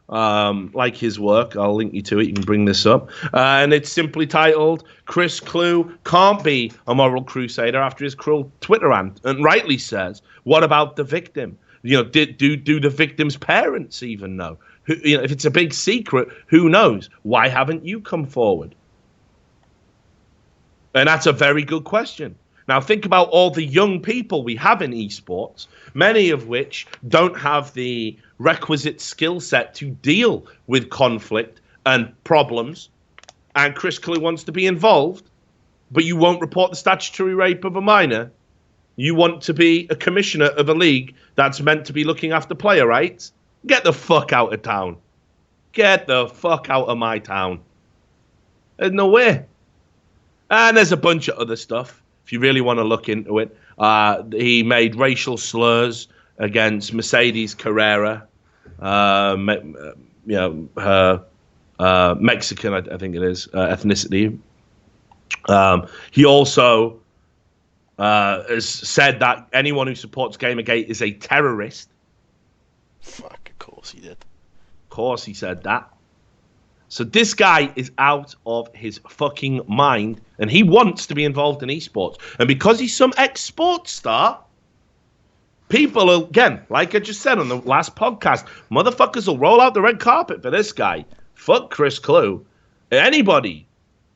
Like his work. I'll link you to it. You can bring this up. And it's simply titled, Chris Kluwe can't be a moral crusader after his cruel Twitter rant. And rightly says, what about the victim? Do the victim's parents even know? If it's a big secret, who knows? Why haven't you come forward? And that's a very good question. Now think about all the young people we have in esports, many of which don't have the requisite skill set to deal with conflict and problems. And Chris Kluwe wants to be involved, but you won't report the statutory rape of a minor. You want to be a commissioner of a league that's meant to be looking after player rights? Get the fuck out of town. Get the fuck out of my town. There's no way. And there's a bunch of other stuff, if you really want to look into it. He made racial slurs against Mercedes Carrera, her Mexican, I think it is, ethnicity. He also has said that anyone who supports Gamergate is a terrorist. Fuck, of course he did. Of course he said that. So this guy is out of his fucking mind, and he wants to be involved in esports. And because he's some ex-sports star, people, again, like I just said on the last podcast, motherfuckers will roll out the red carpet for this guy. Fuck Chris Kluwe. Anybody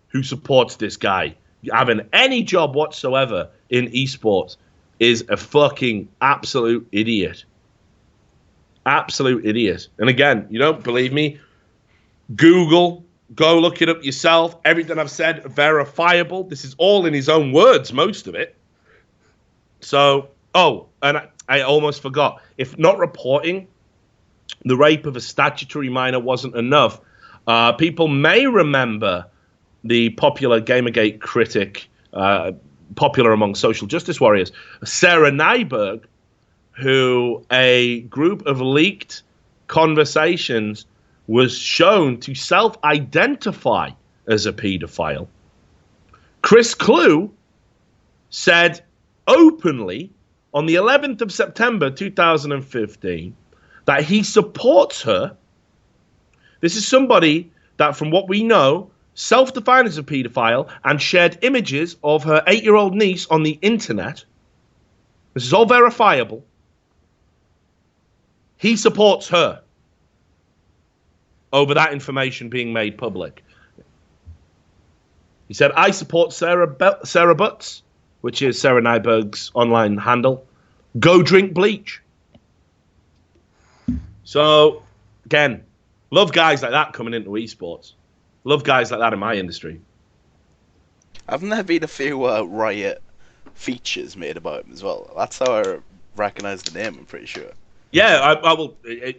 who supports this guy having any job whatsoever in esports is a fucking absolute idiot. Absolute idiot. And again, you don't believe me? Google, go look it up yourself. Everything I've said, verifiable. This is all in his own words, most of it. So, and I almost forgot. If not reporting the rape of a statutory minor wasn't enough, people may remember the popular Gamergate critic popular among social justice warriors. Sarah Nyberg, who a group of leaked conversations was shown to self-identify as a paedophile. Chris Kluwe said openly on the 11th of September 2015 that he supports her. This is somebody that, from what we know, self-defined as a paedophile and shared images of her 8-year-old niece on the internet. This is all verifiable. He supports her over that information being made public. He said, I support Sarah Butts, which is Sarah Nyberg's online handle. Go drink bleach. So, again, love guys like that coming into esports. Love guys like that in my industry. Haven't there been a few Riot features made about him as well? That's how I recognise the name, I'm pretty sure. Yeah, I will,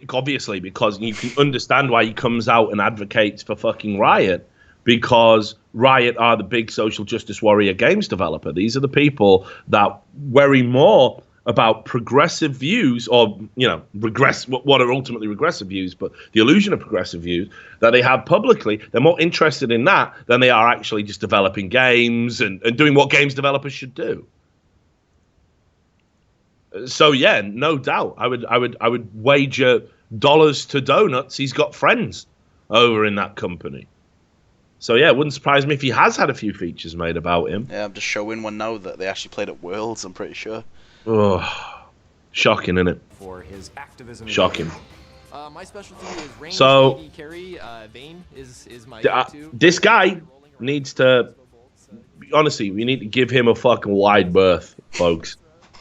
obviously, because you can understand why he comes out and advocates for fucking Riot, because Riot are the big social justice warrior games developer. These are the people that worry more about progressive views, or, you know, what are ultimately regressive views, but the illusion of progressive views that they have publicly. They're more interested in that than they are actually just developing games and doing what games developers should do. So yeah, no doubt, I would wager dollars to donuts he's got friends over in that company. So yeah, it wouldn't surprise me if he has had a few features made about him. Yeah, I'm just showing one now that they actually played at Worlds, I'm pretty sure. Oh, shocking, isn't it? For his activism. Shocking. My specialty is range, so, AD carry. Vayne is my this guy needs to, honestly, we need to give him a fucking wide berth, folks.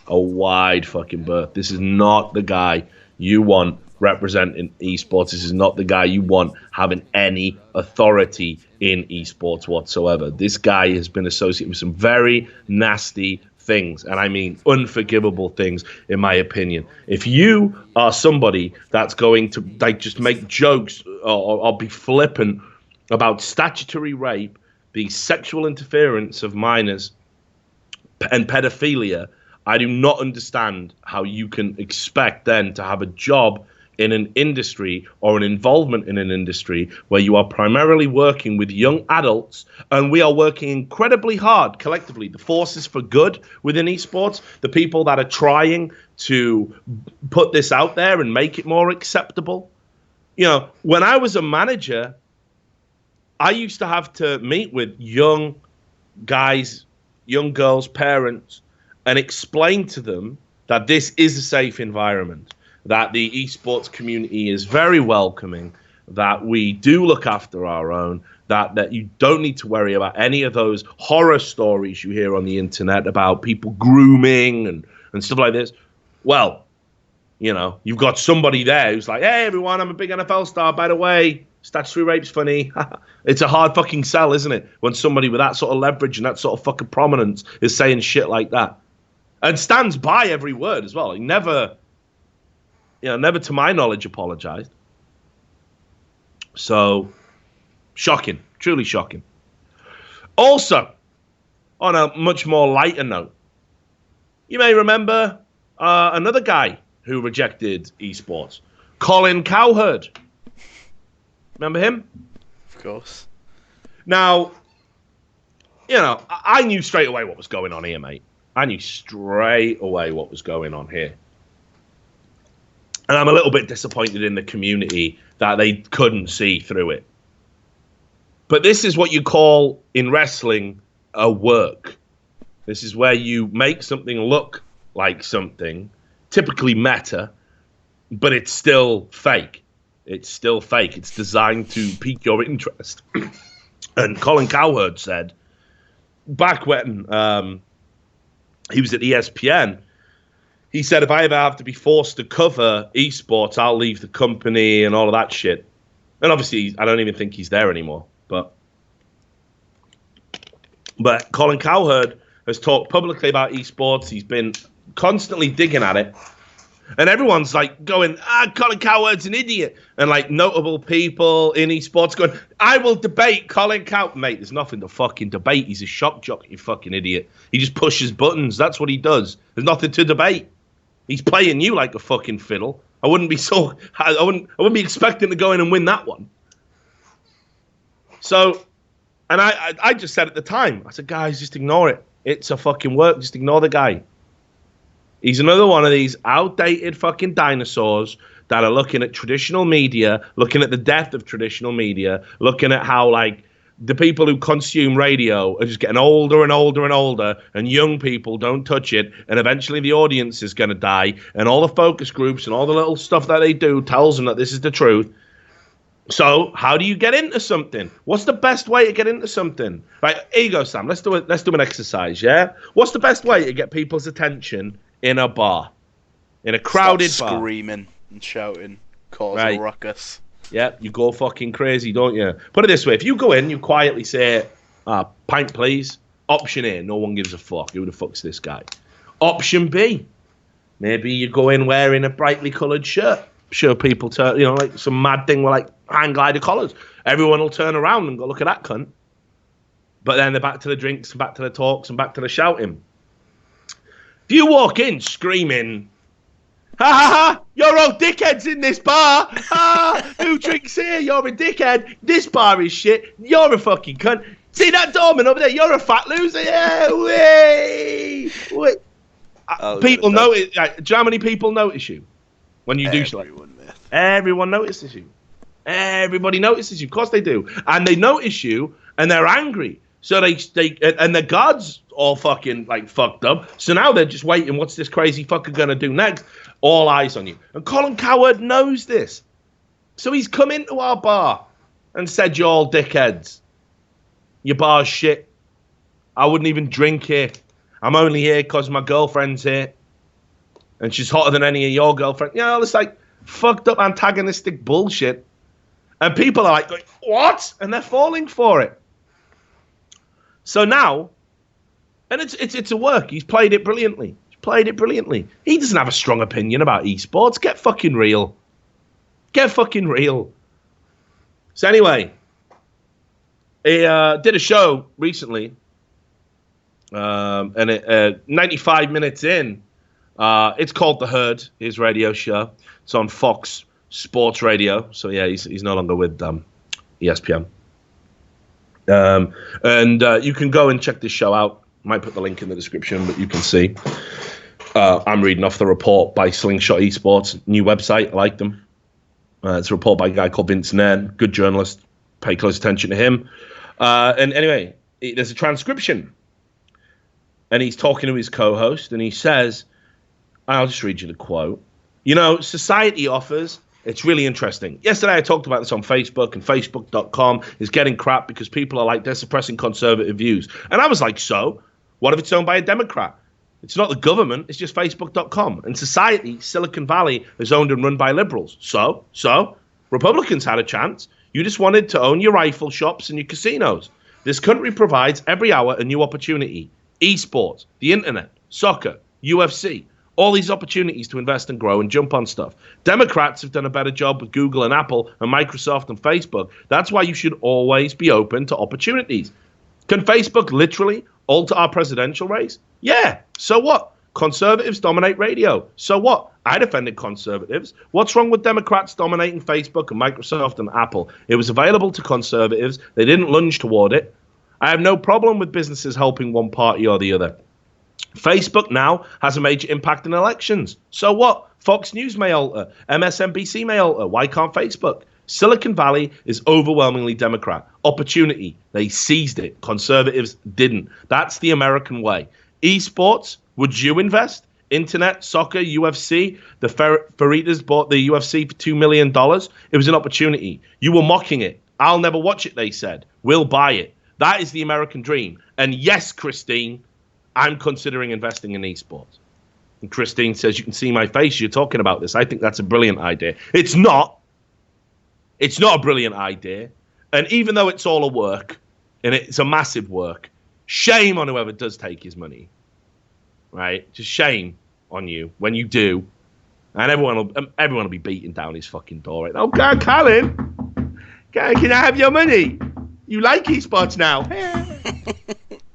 A wide fucking berth. This is not the guy you want representing esports. This is not the guy you want having any authority in esports whatsoever. This guy has been associated with some very nasty things, and I mean unforgivable things, in my opinion. If you are somebody that's going to like just make jokes or be flippant about statutory rape, the sexual interference of minors, and pedophilia, I do not understand how you can expect then to have a job in an industry or an involvement in an industry where you are primarily working with young adults, and we are working incredibly hard collectively. The forces for good within esports, the people that are trying to put this out there and make it more acceptable. You know, when I was a manager, I used to have to meet with young guys, young girls' parents, and explain to them that this is a safe environment, that the esports community is very welcoming, that we do look after our own, that you don't need to worry about any of those horror stories you hear on the internet about people grooming and stuff like this. Well, you know, you've got somebody there who's like, hey, everyone, I'm a big NFL star, by the way. Statutory rape's funny. It's a hard fucking sell, isn't it? When somebody with that sort of leverage and that sort of fucking prominence is saying shit like that. And stands by every word as well. He never, never to my knowledge apologized. So, shocking. Truly shocking. Also, on a much more lighter note, you may remember another guy who rejected esports. Colin Cowherd. Remember him? Of course. Now, I knew straight away what was going on here, mate. I knew straight away what was going on here. And I'm a little bit disappointed in the community that they couldn't see through it. But this is what you call, in wrestling, a work. This is where you make something look like something, typically meta, but it's still fake. It's still fake. It's designed to pique your interest. And Colin Cowherd said, back when he was at ESPN, he said, if I ever have to be forced to cover esports, I'll leave the company and all of that shit. And obviously, I don't even think he's there anymore. But Colin Cowherd has talked publicly about esports. He's been constantly digging at it. And everyone's like going, Colin Cowherd's an idiot. And like notable people in esports going, I will debate Colin Cowherd. Mate, there's nothing to fucking debate. He's a shock jock, you fucking idiot. He just pushes buttons. That's what he does. There's nothing to debate. He's playing you like a fucking fiddle. I wouldn't be expecting to go in and win that one. So, and I just said at the time, I said, guys, just ignore it. It's a fucking work. Just ignore the guy. He's another one of these outdated fucking dinosaurs that are looking at traditional media, looking at the death of traditional media, looking at how, like, the people who consume radio are just getting older and older and older, and young people don't touch it, and eventually the audience is going to die, and all the focus groups and all the little stuff that they do tells them that this is the truth. So how do you get into something? What's the best way to get into something? Right, here you go, Sam. Let's do an exercise, yeah? What's the best way to get people's attention in a bar, in a crowded bar? Screaming and shouting, causing a ruckus. Yeah, you go fucking crazy, don't you? Put it this way, if you go in, you quietly say, pint please. Option A, no one gives a fuck. Who the fuck's this guy? Option B, maybe you go in wearing a brightly coloured shirt. I'm sure people turn, like some mad thing with like hang glider collars. Everyone will turn around and go, look at that cunt. But then they're back to the drinks and back to the talks and back to the shouting. If you walk in screaming, ha ha ha, you're all dickheads in this bar. Who drinks here? You're a dickhead. This bar is shit. You're a fucking cunt. See that doorman over there? You're a fat loser. Yeah, wait. People notice. Do you know how many people notice you when you do shit? Everyone notices you. Everybody notices you. Of course they do. And they notice you and they're angry. So they and the guards all fucking like fucked up. So now they're just waiting. What's this crazy fucker gonna do next? All eyes on you. And Colin Cowherd knows this. So he's come into our bar and said, you're all dickheads. Your bar's shit. I wouldn't even drink here. I'm only here because my girlfriend's here. And she's hotter than any of your girlfriends. All this like fucked up antagonistic bullshit. And people are like, what? And they're falling for it. So now, and it's a work. He's played it brilliantly. He doesn't have a strong opinion about esports. Get fucking real. So anyway, he did a show recently, and 95 minutes in, it's called The Herd, his radio show. It's on Fox Sports Radio. So yeah, he's no longer with ESPN. And you can go and check this show out. Might put the link in the description, but you can see. I'm reading off the report by Slingshot Esports, new website. I like them. It's a report by a guy called Vince Nairn, good journalist. Pay close attention to him. And anyway, there's a transcription. And he's talking to his co-host, and he says, I'll just read you the quote. Society offers... It's really interesting. Yesterday I talked about this on Facebook, and Facebook.com is getting crap because people are like, they're suppressing conservative views. And I was like, so? What if it's owned by a Democrat? It's not the government, it's just Facebook.com. And society, Silicon Valley, is owned and run by liberals. So? Republicans had a chance. You just wanted to own your rifle shops and your casinos. This country provides every hour a new opportunity. Esports, the internet, soccer, UFC. All these opportunities to invest and grow and jump on stuff. Democrats have done a better job with Google and Apple and Microsoft and Facebook. That's why you should always be open to opportunities. Can Facebook literally alter our presidential race? Yeah. So what? Conservatives dominate radio. So what? I defended conservatives. What's wrong with Democrats dominating Facebook and Microsoft and Apple? It was available to conservatives. They didn't lunge toward it. I have no problem with businesses helping one party or the other. Facebook now has a major impact in elections. So what? Fox News may alter. MSNBC may alter. Why can't Facebook? Silicon Valley is overwhelmingly Democrat. Opportunity. They seized it. Conservatives didn't. That's the American way. Esports. Would you invest? Internet, soccer, UFC. The Faritas bought the UFC for $2 million. It was an opportunity. You were mocking it. I'll never watch it, they said. We'll buy it. That is the American dream. And yes, Christine, I'm considering investing in esports. And Christine says, you can see my face. You're talking about this. I think that's a brilliant idea. It's not. It's not a brilliant idea. And even though it's all a work, and it's a massive work, shame on whoever does take his money. Right? Just shame on you when you do. And everyone will be beating down his fucking door. Right? Oh, God, Colin, can I have your money? You like esports now?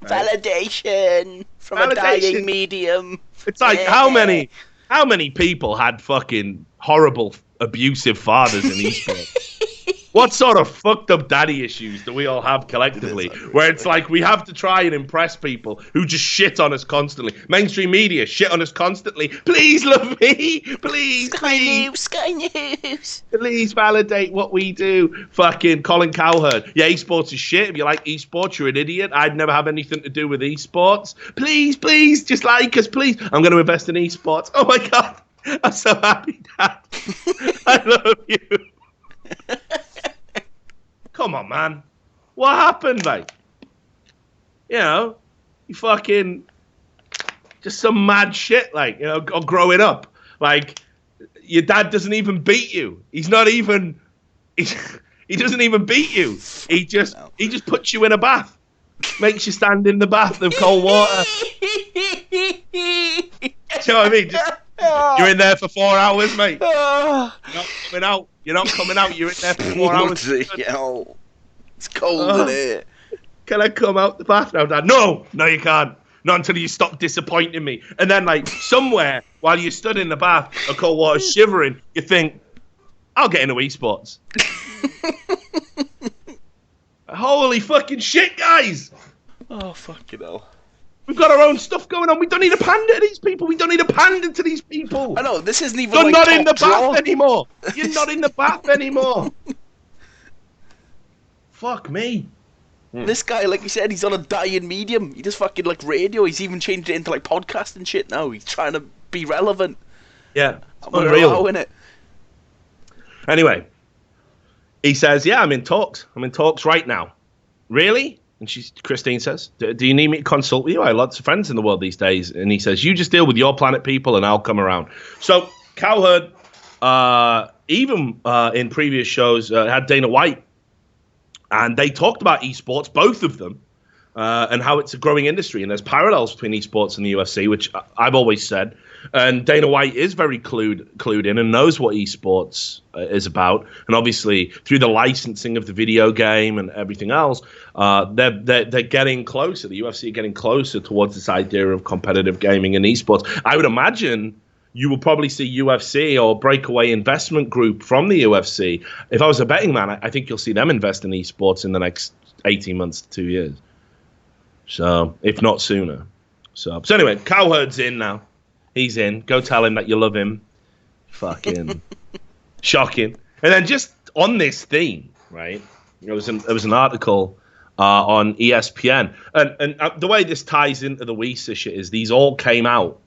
Validation from a dying medium. It's like how many people had fucking horrible, abusive fathers in esports? What sort of fucked up daddy issues do we all have collectively? Where it's like we have to try and impress people who just shit on us constantly. Mainstream media shit on us constantly. Please love me. Please. Sky News. Please validate what we do. Fucking Colin Cowherd. Yeah, esports is shit. If you like esports, you're an idiot. I'd never have anything to do with esports. Please, just like us, please. I'm going to invest in esports. Oh my God. I'm so happy, Dad. I love you. Come on, man. What happened, mate? You fucking just some mad shit, or growing up. Like, your dad doesn't even beat you. He doesn't even beat you. He just puts you in a bath. Makes you stand in the bath of cold water. Do you know what I mean? You're in there for 4 hours, mate. You're not coming out. You're in there for 4 hours. It's cold in here. Can I come out the bath now, Dad? No, you can't. Not until you stop disappointing me. And then, somewhere while you stood in the bath of cold water shivering, you think, I'll get into esports. Holy fucking shit, guys! Oh, fucking hell. We've got our own stuff going on. We don't need to pander to these people. I know, this isn't even You're not in the bath anymore. You're not in the bath anymore. Fuck me. This guy, like you said, he's on a dying medium. He does fucking radio. He's even changed it into podcast and shit now. He's trying to be relevant. Yeah, we're allowing it. Anyway, he says, "Yeah, I'm in talks. I'm in talks right now." Really? And Christine says, "Do you need me to consult with you? I have lots of friends in the world these days." And he says, "You just deal with your planet people, and I'll come around." So Cowherd, even in previous shows, had Dana White. And they talked about esports, both of them, and how it's a growing industry. And there's parallels between esports and the UFC, which I've always said. And Dana White is very clued in and knows what esports is about. And obviously, through the licensing of the video game and everything else, they're getting closer. The UFC are getting closer towards this idea of competitive gaming and esports. I would imagine you will probably see UFC or Breakaway Investment Group from the UFC. If I was a betting man, I think you'll see them invest in esports in the next 18 months to 2 years. So, if not sooner. So anyway, Cowherd's in now. He's in. Go tell him that you love him. Fucking shocking. And then just on this theme, right? There was an article on ESPN. And the way this ties into the WESA shit is these all came out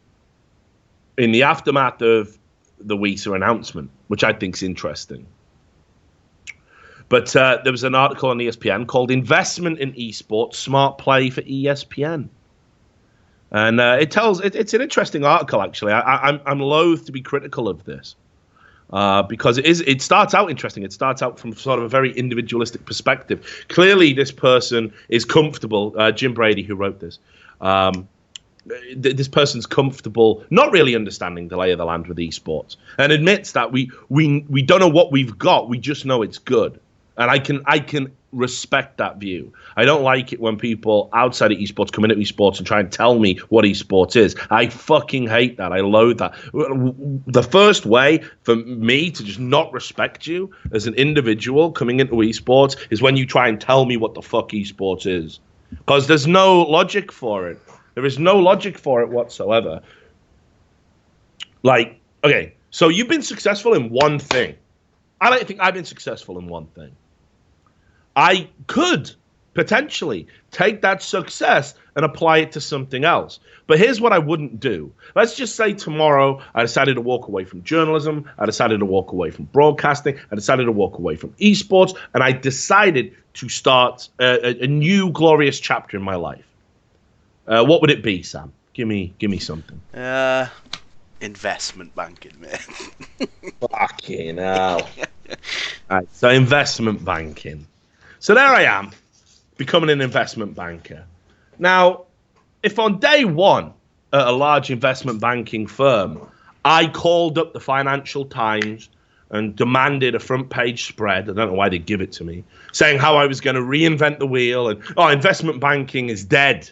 in the aftermath of the WESA announcement, which I think is interesting. But there was an article on ESPN called "Investment in Esports: Smart Play for ESPN," and it's an interesting article actually. I'm loath to be critical of this because it starts out interesting. It starts out from sort of a very individualistic perspective. Clearly, this person is comfortable. Jim Brady, who wrote this. This person's comfortable not really understanding the lay of the land with esports and admits that we don't know what we've got, we just know it's good. And I can respect that view. I don't like it when people outside of esports come into esports and try and tell me what esports is. I fucking hate that. I loathe that. The first way for me to just not respect you as an individual coming into esports is when you try and tell me what the fuck esports is, because there's no logic for it. There is no logic for it whatsoever. Okay, so you've been successful in one thing. I don't think I've been successful in one thing. I could potentially take that success and apply it to something else. But here's what I wouldn't do. Let's just say tomorrow I decided to walk away from journalism. I decided to walk away from broadcasting. I decided to walk away from esports. And I decided to start a new glorious chapter in my life. What would it be, Sam? Give me something. Investment banking, man. Fucking hell. Right, so investment banking. So there I am, becoming an investment banker. Now, if on day one at a large investment banking firm, I called up the Financial Times and demanded a front page spread. I don't know why they give it to me, saying how I was going to reinvent the wheel and, investment banking is dead.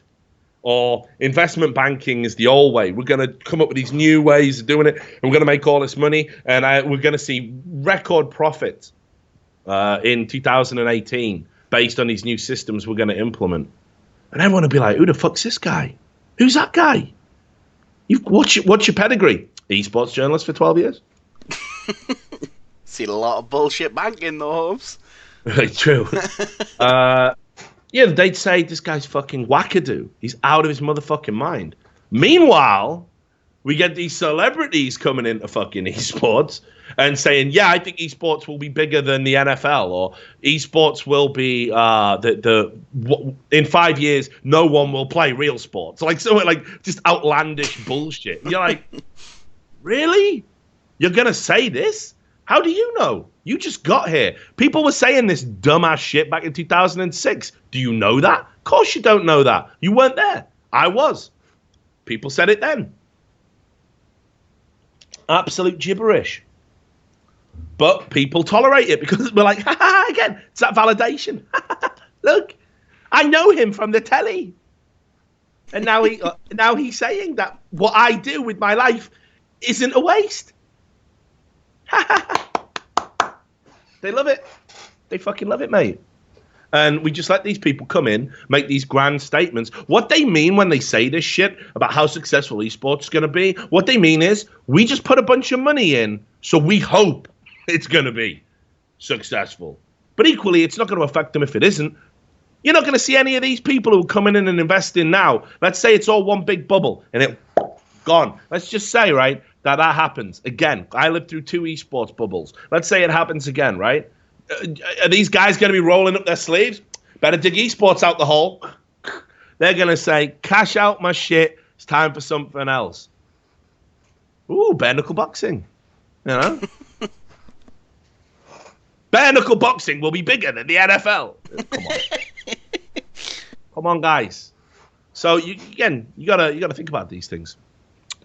Or investment banking is the old way. We're going to come up with these new ways of doing it, and we're going to make all this money, and we're going to see record profits in 2018 based on these new systems we're going to implement. And everyone will be like, who the fuck's this guy? Who's that guy? What's your pedigree? Esports journalist for 12 years. Seen a lot of bullshit banking, though, Hobbs. True. Yeah, they'd say this guy's fucking wackadoo. He's out of his motherfucking mind. Meanwhile, we get these celebrities coming into fucking esports and saying, yeah, I think esports will be bigger than the NFL, or esports will be in 5 years, no one will play real sports. Like just outlandish bullshit. You're like, really? You're going to say this? How do you know? You just got here. People were saying this dumbass shit back in 2006. Do you know that? Of course you don't know that. You weren't there. I was. People said it then. Absolute gibberish. But people tolerate it because we're like, ha ha, again, it's that validation. Look, I know him from the telly. And now he's saying that what I do with my life isn't a waste. They love it. They fucking love it, mate. And we just let these people come in, make these grand statements. What they mean when they say this shit about how successful esports is going to be, what they mean is we just put a bunch of money in, so we hope it's going to be successful. But equally, it's not going to affect them if it isn't. You're not going to see any of these people who are coming in and investing now. Let's say it's all one big bubble and it gone. Let's just say, right, that happens again. I lived through 2 esports bubbles. Let's say it happens again, right? Are these guys going to be rolling up their sleeves? Better dig esports out the hole. They're going to say, cash out my shit. It's time for something else. Ooh, bare knuckle boxing. You know? Bare knuckle boxing will be bigger than the NFL. Come on. Come on, guys. So, you gotta think about these things.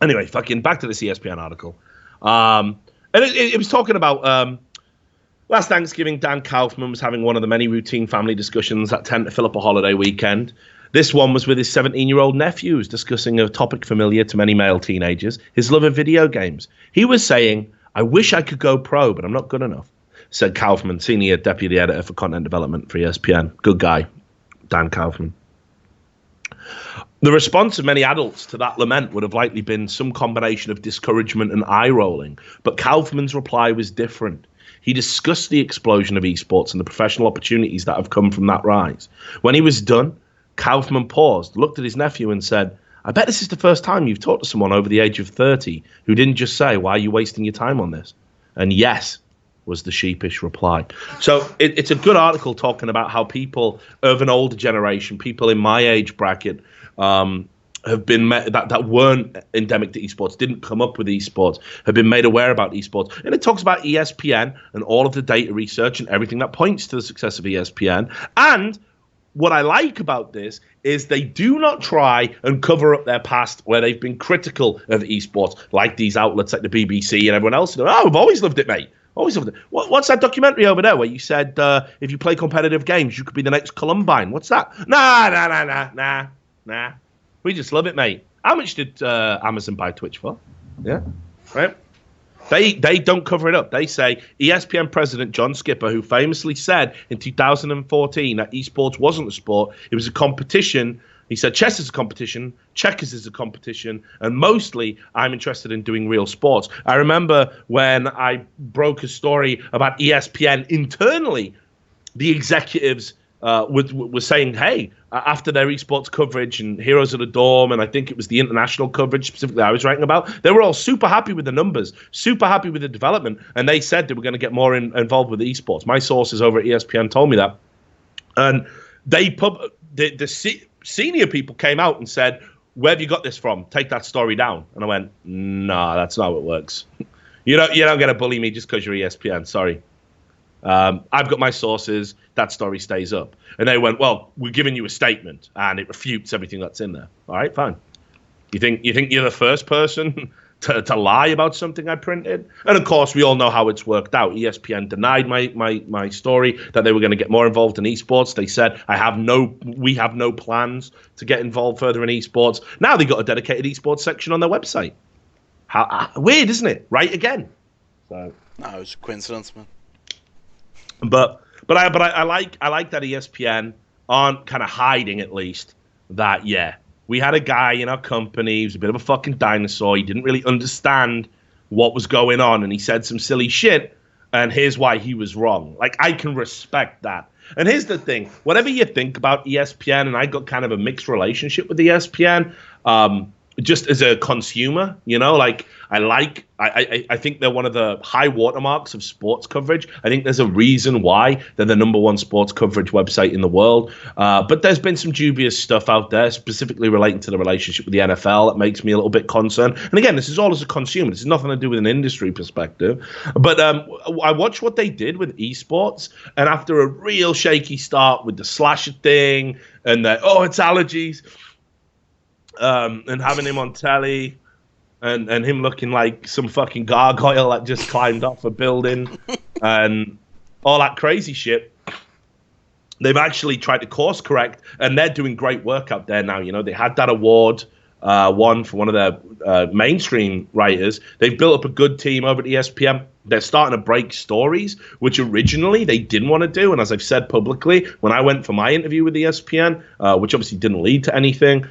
Anyway, fucking back to this ESPN article. And it was talking about last Thanksgiving, Dan Kaufman was having one of the many routine family discussions that tend to fill up a holiday weekend. This one was with his 17-year-old nephews, discussing a topic familiar to many male teenagers, his love of video games. He was saying, I wish I could go pro, but I'm not good enough, said Kaufman, senior deputy editor for content development for ESPN. Good guy, Dan Kaufman. The response of many adults to that lament would have likely been some combination of discouragement and eye-rolling, but Kaufman's reply was different. He discussed the explosion of esports and the professional opportunities that have come from that rise. When he was done, Kaufman paused, looked at his nephew and said, I bet this is the first time you've talked to someone over the age of 30 who didn't just say, why are you wasting your time on this? And yes, was the sheepish reply. So it's a good article talking about how people of an older generation, people in my age bracket, have been that weren't endemic to esports, didn't come up with esports, have been made aware about esports. And it talks about ESPN and all of the data research and everything that points to the success of ESPN. And what I like about this is they do not try and cover up their past where they've been critical of esports, like these outlets like the BBC and everyone else. Oh, I've always loved it, mate. Always loved it. What's that documentary over there where you said if you play competitive games, you could be the next Columbine? What's that? Nah. We just love it, mate. How much did Amazon buy Twitch for? Yeah, right? They don't cover it up. They say ESPN president John Skipper, who famously said in 2014 that esports wasn't a sport, it was a competition. He said chess is a competition, checkers is a competition, and mostly I'm interested in doing real sports. I remember when I broke a story about ESPN internally, the executives were saying, hey, after their esports coverage and Heroes of the Dorm, and I think it was the international coverage specifically I was writing about, they were all super happy with the numbers, super happy with the development, and they said they were going to get more involved with esports. My sources over at ESPN told me that. And the senior people came out and said, where have you got this from? Take that story down. And I went, nah, that's not how it works. You're not going to bully me just because you're ESPN. Sorry. I've got my sources. That story stays up. And they went, well, we're giving you a statement, and it refutes everything that's in there. All right, fine. You think you're the first person to lie about something I printed. And of course, we all know how it's worked out. ESPN denied my story that they were going to get more involved in esports. They said we have no plans to get involved further in esports. Now they got a dedicated esports section on their website. How weird, isn't it? Right again. So no, it was a coincidence, man. But I like that ESPN aren't kind of hiding, at least, that we had a guy in our company. He was a bit of a fucking dinosaur. He didn't really understand what was going on, and he said some silly shit, and here's why he was wrong. Like, I can respect that. And here's the thing. Whatever you think about ESPN, and I got kind of a mixed relationship with ESPN, just as a consumer, like, I think they're one of the high watermarks of sports coverage. I think there's a reason why they're the #1 sports coverage website in the world. But there's been some dubious stuff out there, specifically relating to the relationship with the NFL, that makes me a little bit concerned. And again, this is all as a consumer. This has nothing to do with an industry perspective. But I watched what they did with esports, and after a real shaky start with the slasher thing and it's allergies, and having him on telly, and him looking like some fucking gargoyle that just climbed off a building, and all that crazy shit. They've actually tried to course correct, and they're doing great work out there now. They had that award won for one of their mainstream writers. They've built up a good team over at ESPN. They're starting to break stories, which originally they didn't want to do. And as I've said publicly, when I went for my interview with ESPN, which obviously didn't lead to anything,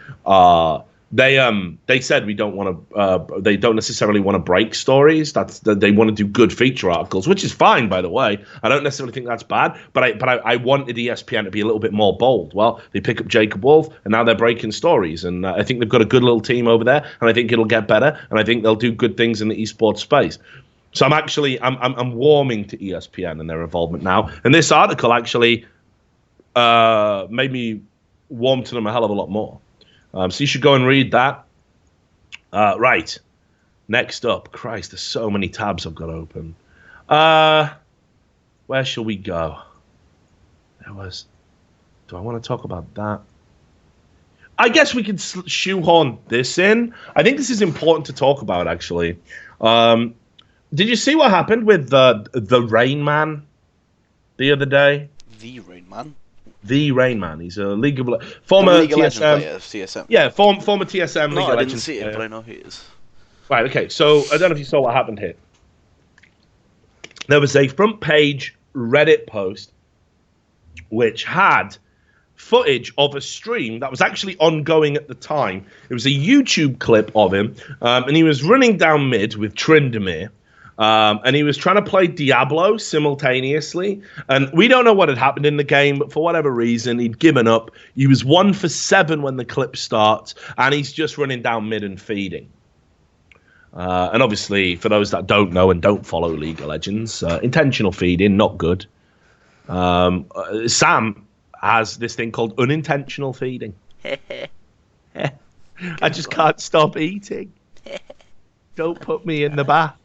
they said we don't want to. They don't necessarily want to break stories. They want to do good feature articles, which is fine, by the way. I don't necessarily think that's bad. But I wanted ESPN to be a little bit more bold. Well, they pick up Jacob Wolf, and now they're breaking stories. And I think they've got a good little team over there, and I think it'll get better. And I think they'll do good things in the esports space. So I'm warming to ESPN and their involvement now. And this article actually made me warm to them a hell of a lot more. So you should go and read that. Right. Next up. Christ, there's so many tabs I've got open. Where shall we go? Do I want to talk about that? I guess we could shoehorn this in. I think this is important to talk about, actually. Did you see what happened with the Rainman the other day? The Rainman? The Rainman. He's a former League of Legends TSM. player, TSM. Yeah, former TSM. No, I didn't see it, but I know he is. Right, okay. So I don't know if you saw what happened here. There was a front page Reddit post which had footage of a stream that was actually ongoing at the time. It was a YouTube clip of him, and he was running down mid with Tryndamere. And he was trying to play Diablo simultaneously. And we don't know what had happened in the game, but for whatever reason, he'd given up. He was 1 for 7 when the clip starts, and he's just running down mid and feeding. And obviously, for those that don't know and don't follow League of Legends, intentional feeding, not good. Sam has this thing called unintentional feeding. I just can't stop eating. Don't put me in the bath.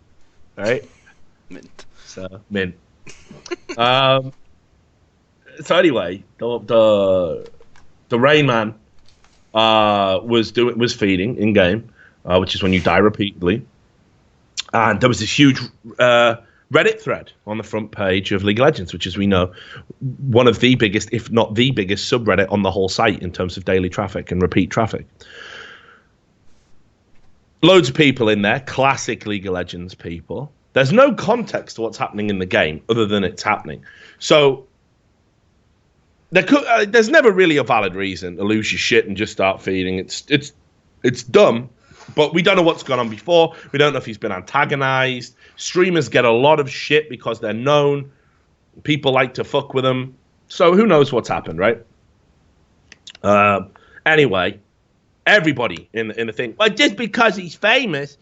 Right? Mint. So, mint. So anyway, the Rainman was feeding in game, which is when you die repeatedly. And there was this huge Reddit thread on the front page of League of Legends, which, as we know, one of the biggest, if not the biggest, subreddit on the whole site in terms of daily traffic and repeat traffic. Loads of people in there, classic League of Legends people. There's no context to what's happening in the game other than it's happening. So there's never really a valid reason to lose your shit and just start feeding. It's dumb, but we don't know what's gone on before. We don't know if he's been antagonized. Streamers get a lot of shit because they're known. People like to fuck with them. So who knows what's happened, right? Anyway, everybody in the thing. Well, just because he's famous,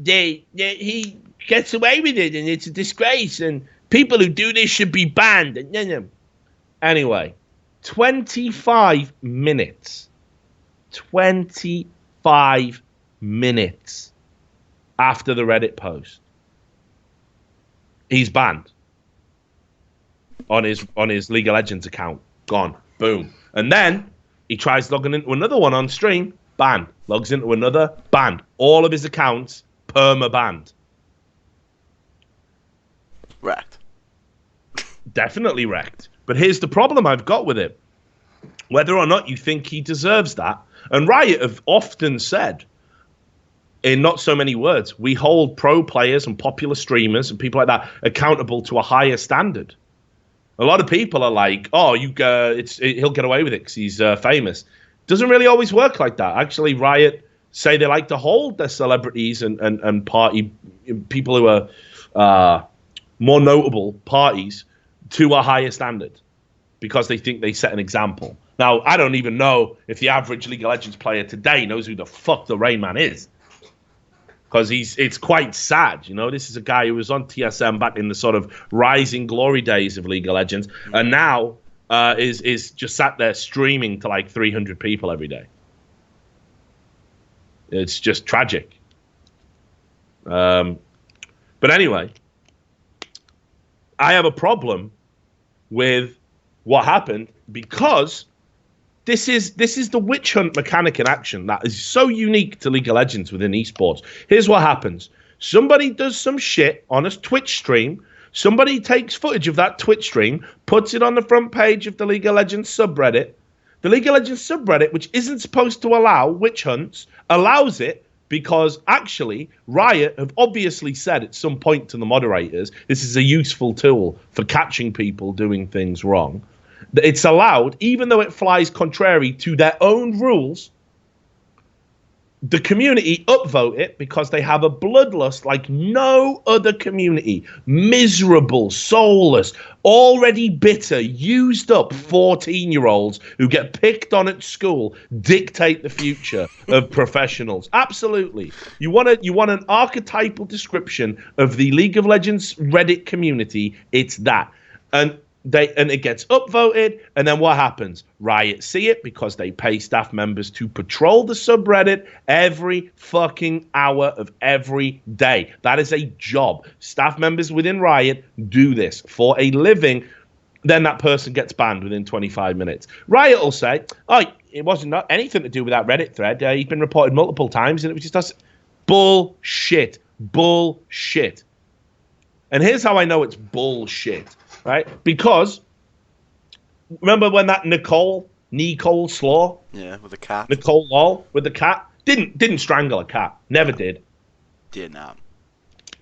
he gets away with it, and it's a disgrace, and people who do this should be banned. Anyway, 25 minutes. 25 minutes after the Reddit post, he's banned on his League of Legends account. Gone. Boom. And then he tries logging into another one on stream. Banned. Logs into another. Banned. All of his accounts perma-banned. Wrecked. Definitely wrecked. But here's the problem I've got with it. Whether or not you think he deserves that, and Riot have often said, in not so many words, we hold pro players and popular streamers and people like that accountable to a higher standard. A lot of people are like, "Oh, he'll get away with it because he's famous." Doesn't really always work like that. Actually, Riot say they like to hold their celebrities and party people who are more notable parties to a higher standard because they think they set an example. Now, I don't even know if the average League of Legends player today knows who the fuck the Rainman is. Because it's quite sad, you know. This is a guy who was on TSM back in the sort of rising glory days of League of Legends, and now is just sat there streaming to like 300 people every day. It's just tragic. But anyway, I have a problem with what happened because this is the witch hunt mechanic in action that is so unique to League of Legends within esports. Here's what happens. Somebody does some shit on a Twitch stream. Somebody takes footage of that Twitch stream, puts it on the front page of the League of Legends subreddit. The League of Legends subreddit, which isn't supposed to allow witch hunts, allows it because actually Riot have obviously said at some point to the moderators, this is a useful tool for catching people doing things wrong. It's allowed, even though it flies contrary to their own rules. The community upvote it because they have a bloodlust like no other community. Miserable, soulless, already bitter, used up 14-year-olds who get picked on at school dictate the future of professionals. Absolutely. You want an archetypal description of the League of Legends Reddit community, it's that. And it gets upvoted, and then what happens? Riot see it because they pay staff members to patrol the subreddit every fucking hour of every day. That is a job. Staff members within Riot do this for a living. Then that person gets banned within 25 minutes. Riot will say, "Oh, it wasn't not anything to do with that Reddit thread. He's been reported multiple times, and it was just us." Bullshit. Bullshit. And here's how I know it's bullshit. Right? Because remember when that Nicole Slaw? Yeah, with the cat. Nicole Law with the cat didn't strangle a cat. Never did. Didn't happen.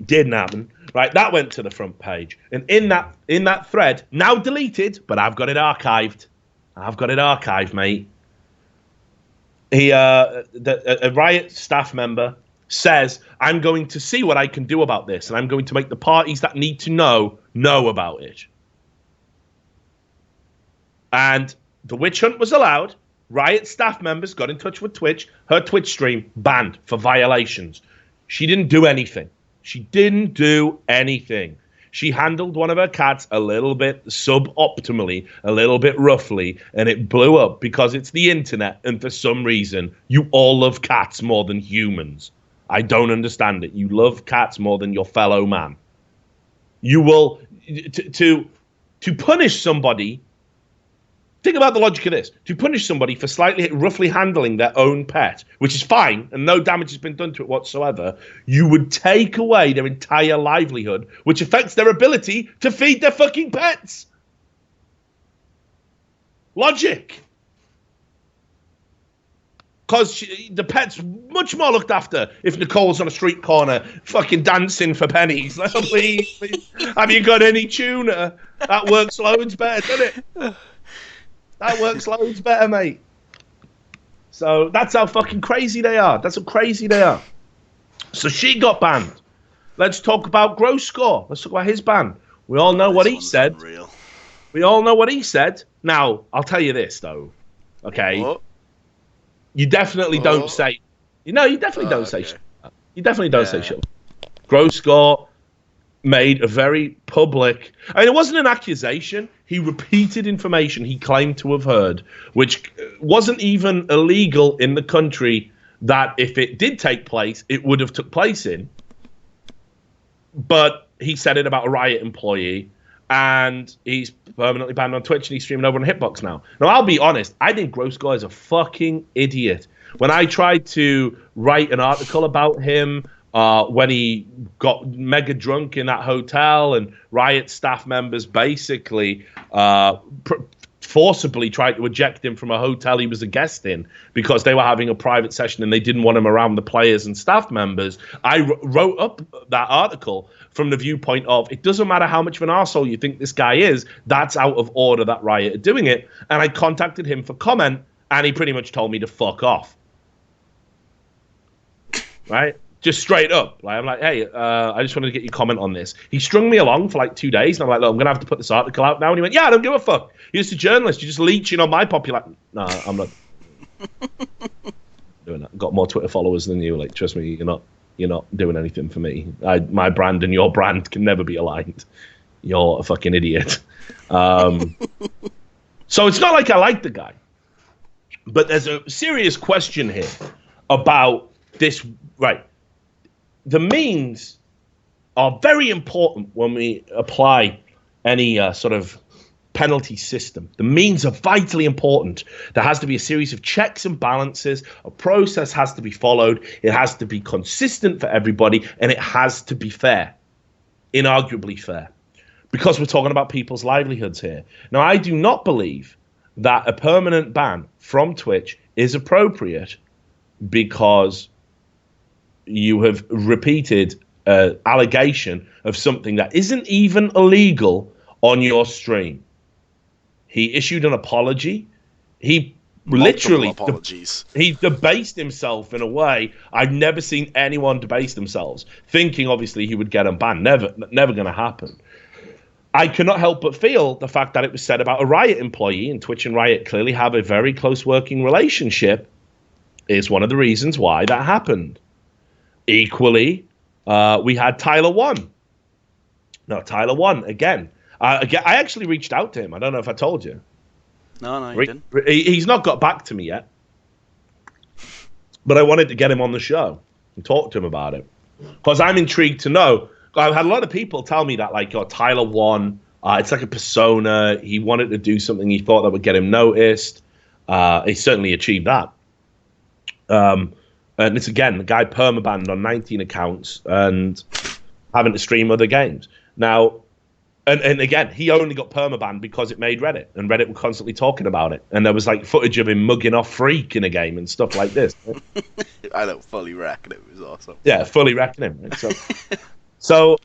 Didn't happen. Right? That went to the front page. And in that thread, now deleted, but I've got it archived. Mate. A Riot staff member says, "I'm going to see what I can do about this, and I'm going to make the parties that need to know about it." And the witch hunt was allowed. Riot staff members got in touch with Twitch. Her Twitch stream banned for violations. She didn't do anything. She handled one of her cats a little bit suboptimally, a little bit roughly, and it blew up because it's the internet, and for some reason, you all love cats more than humans. I don't understand it. You love cats more than your fellow man. You will to punish somebody. Think about the logic of this. To punish somebody for roughly handling their own pet, which is fine, and no damage has been done to it whatsoever, you would take away their entire livelihood, which affects their ability to feed their fucking pets. Logic. Because the pet's much more looked after if Nicole's on a street corner fucking dancing for pennies. Like, please. Have you got any tuna? That works loads better, doesn't it? That works loads better, mate. So that's how fucking crazy they are. That's how crazy they are. So she got banned. Let's talk about Gross Score. Let's talk about his ban. We all know what he said. Unreal. We all know what he said. Now, I'll tell you this, though. Okay? What? You definitely don't say... You definitely don't say shit. You definitely don't say shit. Gross Score made a very public... I mean, it wasn't an accusation. He repeated information he claimed to have heard, which wasn't even illegal in the country that if it did take place, it would have took place in. But he said it about a Riot employee, and he's permanently banned on Twitch, and he's streaming over on Hitbox now. Now, I'll be honest. I think Gross Score is a fucking idiot. When I tried to write an article about him when he got mega drunk in that hotel, and Riot staff members basically forcibly tried to eject him from a hotel he was a guest in because they were having a private session and they didn't want him around the players and staff members. I wrote up that article from the viewpoint of, it doesn't matter how much of an arsehole you think this guy is, that's out of order that Riot are doing it. And I contacted him for comment, and he pretty much told me to fuck off. Right? Just straight up. Like, I'm like, hey, I just wanted to get your comment on this. He strung me along for like 2 days, and I'm like, look, I'm going to have to put this article out now. And he went, yeah, I don't give a fuck. You're just a journalist. You're just leeching on my popularity. No, I'm not doing that. I've got more Twitter followers than you. Like, trust me, you're not doing anything for me. My brand and your brand can never be aligned. You're a fucking idiot. So it's not like I like the guy. But there's a serious question here about this. Right. The means are very important when we apply any sort of penalty system. The means are vitally important. There has to be a series of checks and balances. A process has to be followed. It has to be consistent for everybody, and it has to be fair, inarguably fair, because we're talking about people's livelihoods here. Now, I do not believe that a permanent ban from Twitch is appropriate because you have repeated allegation of something that isn't even illegal on your stream. He issued an apology. He literally apologies. He debased himself in a way I've never seen anyone debase themselves, thinking obviously he would get him banned. Never going to happen. I cannot help but feel the fact that it was said about a Riot employee, and Twitch and Riot clearly have a very close working relationship, is one of the reasons why that happened. Equally, we had Tyler One. No, Tyler One again. I actually reached out to him. I don't know if I told you. No, you didn't. He's not got back to me yet. But I wanted to get him on the show and talk to him about it. Because I'm intrigued to know. I've had a lot of people tell me that, like, Tyler One, it's like a persona. He wanted to do something he thought that would get him noticed. He certainly achieved that. And it's, again, the guy permabanned on 19 accounts and having to stream other games. Now, and again, he only got permabanned because it made Reddit, and Reddit were constantly talking about it. And there was, like, footage of him mugging off Freak in a game and stuff like this. I don't fully reckon it was awesome. Yeah, fully reckon him. Right? So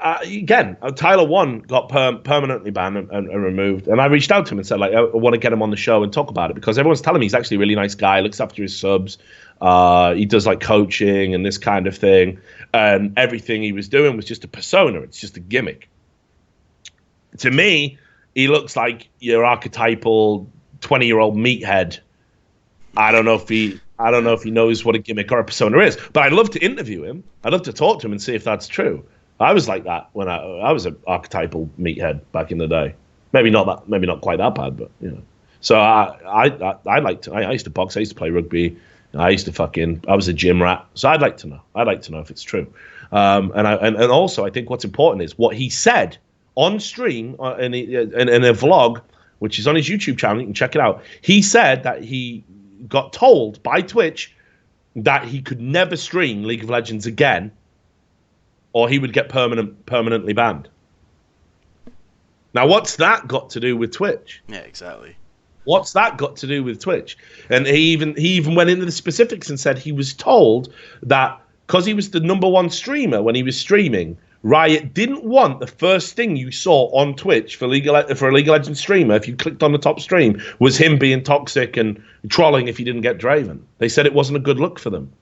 again, Tyler One got permanently banned and removed, and I reached out to him and said, like, I want to get him on the show and talk about it, because everyone's telling me he's actually a really nice guy, looks after his subs, he does like coaching and this kind of thing, and everything he was doing was just a persona. It's just a gimmick. To me, he looks like your archetypal 20-year-old meathead. I don't know if he knows what a gimmick or a persona is, but I'd love to interview him. I'd love to talk to him and see if that's true. I was like that when I was an archetypal meathead back in the day. Maybe not quite that bad, but you know. So I used to box. I used to play rugby. I was a gym rat. So I'd like to know. I'd like to know if it's true. And also I think what's important is what he said on stream in a vlog, which is on his YouTube channel. You can check it out. He said that he got told by Twitch that he could never stream League of Legends again, or he would get permanently banned. Now, what's that got to do with Twitch? Yeah, exactly. What's that got to do with Twitch? And he even went into the specifics and said he was told that because he was the #1 streamer when he was streaming, Riot didn't want the first thing you saw on Twitch for a League of Legends streamer, if you clicked on the top stream, was him being toxic and trolling if he didn't get Draven. They said it wasn't a good look for them.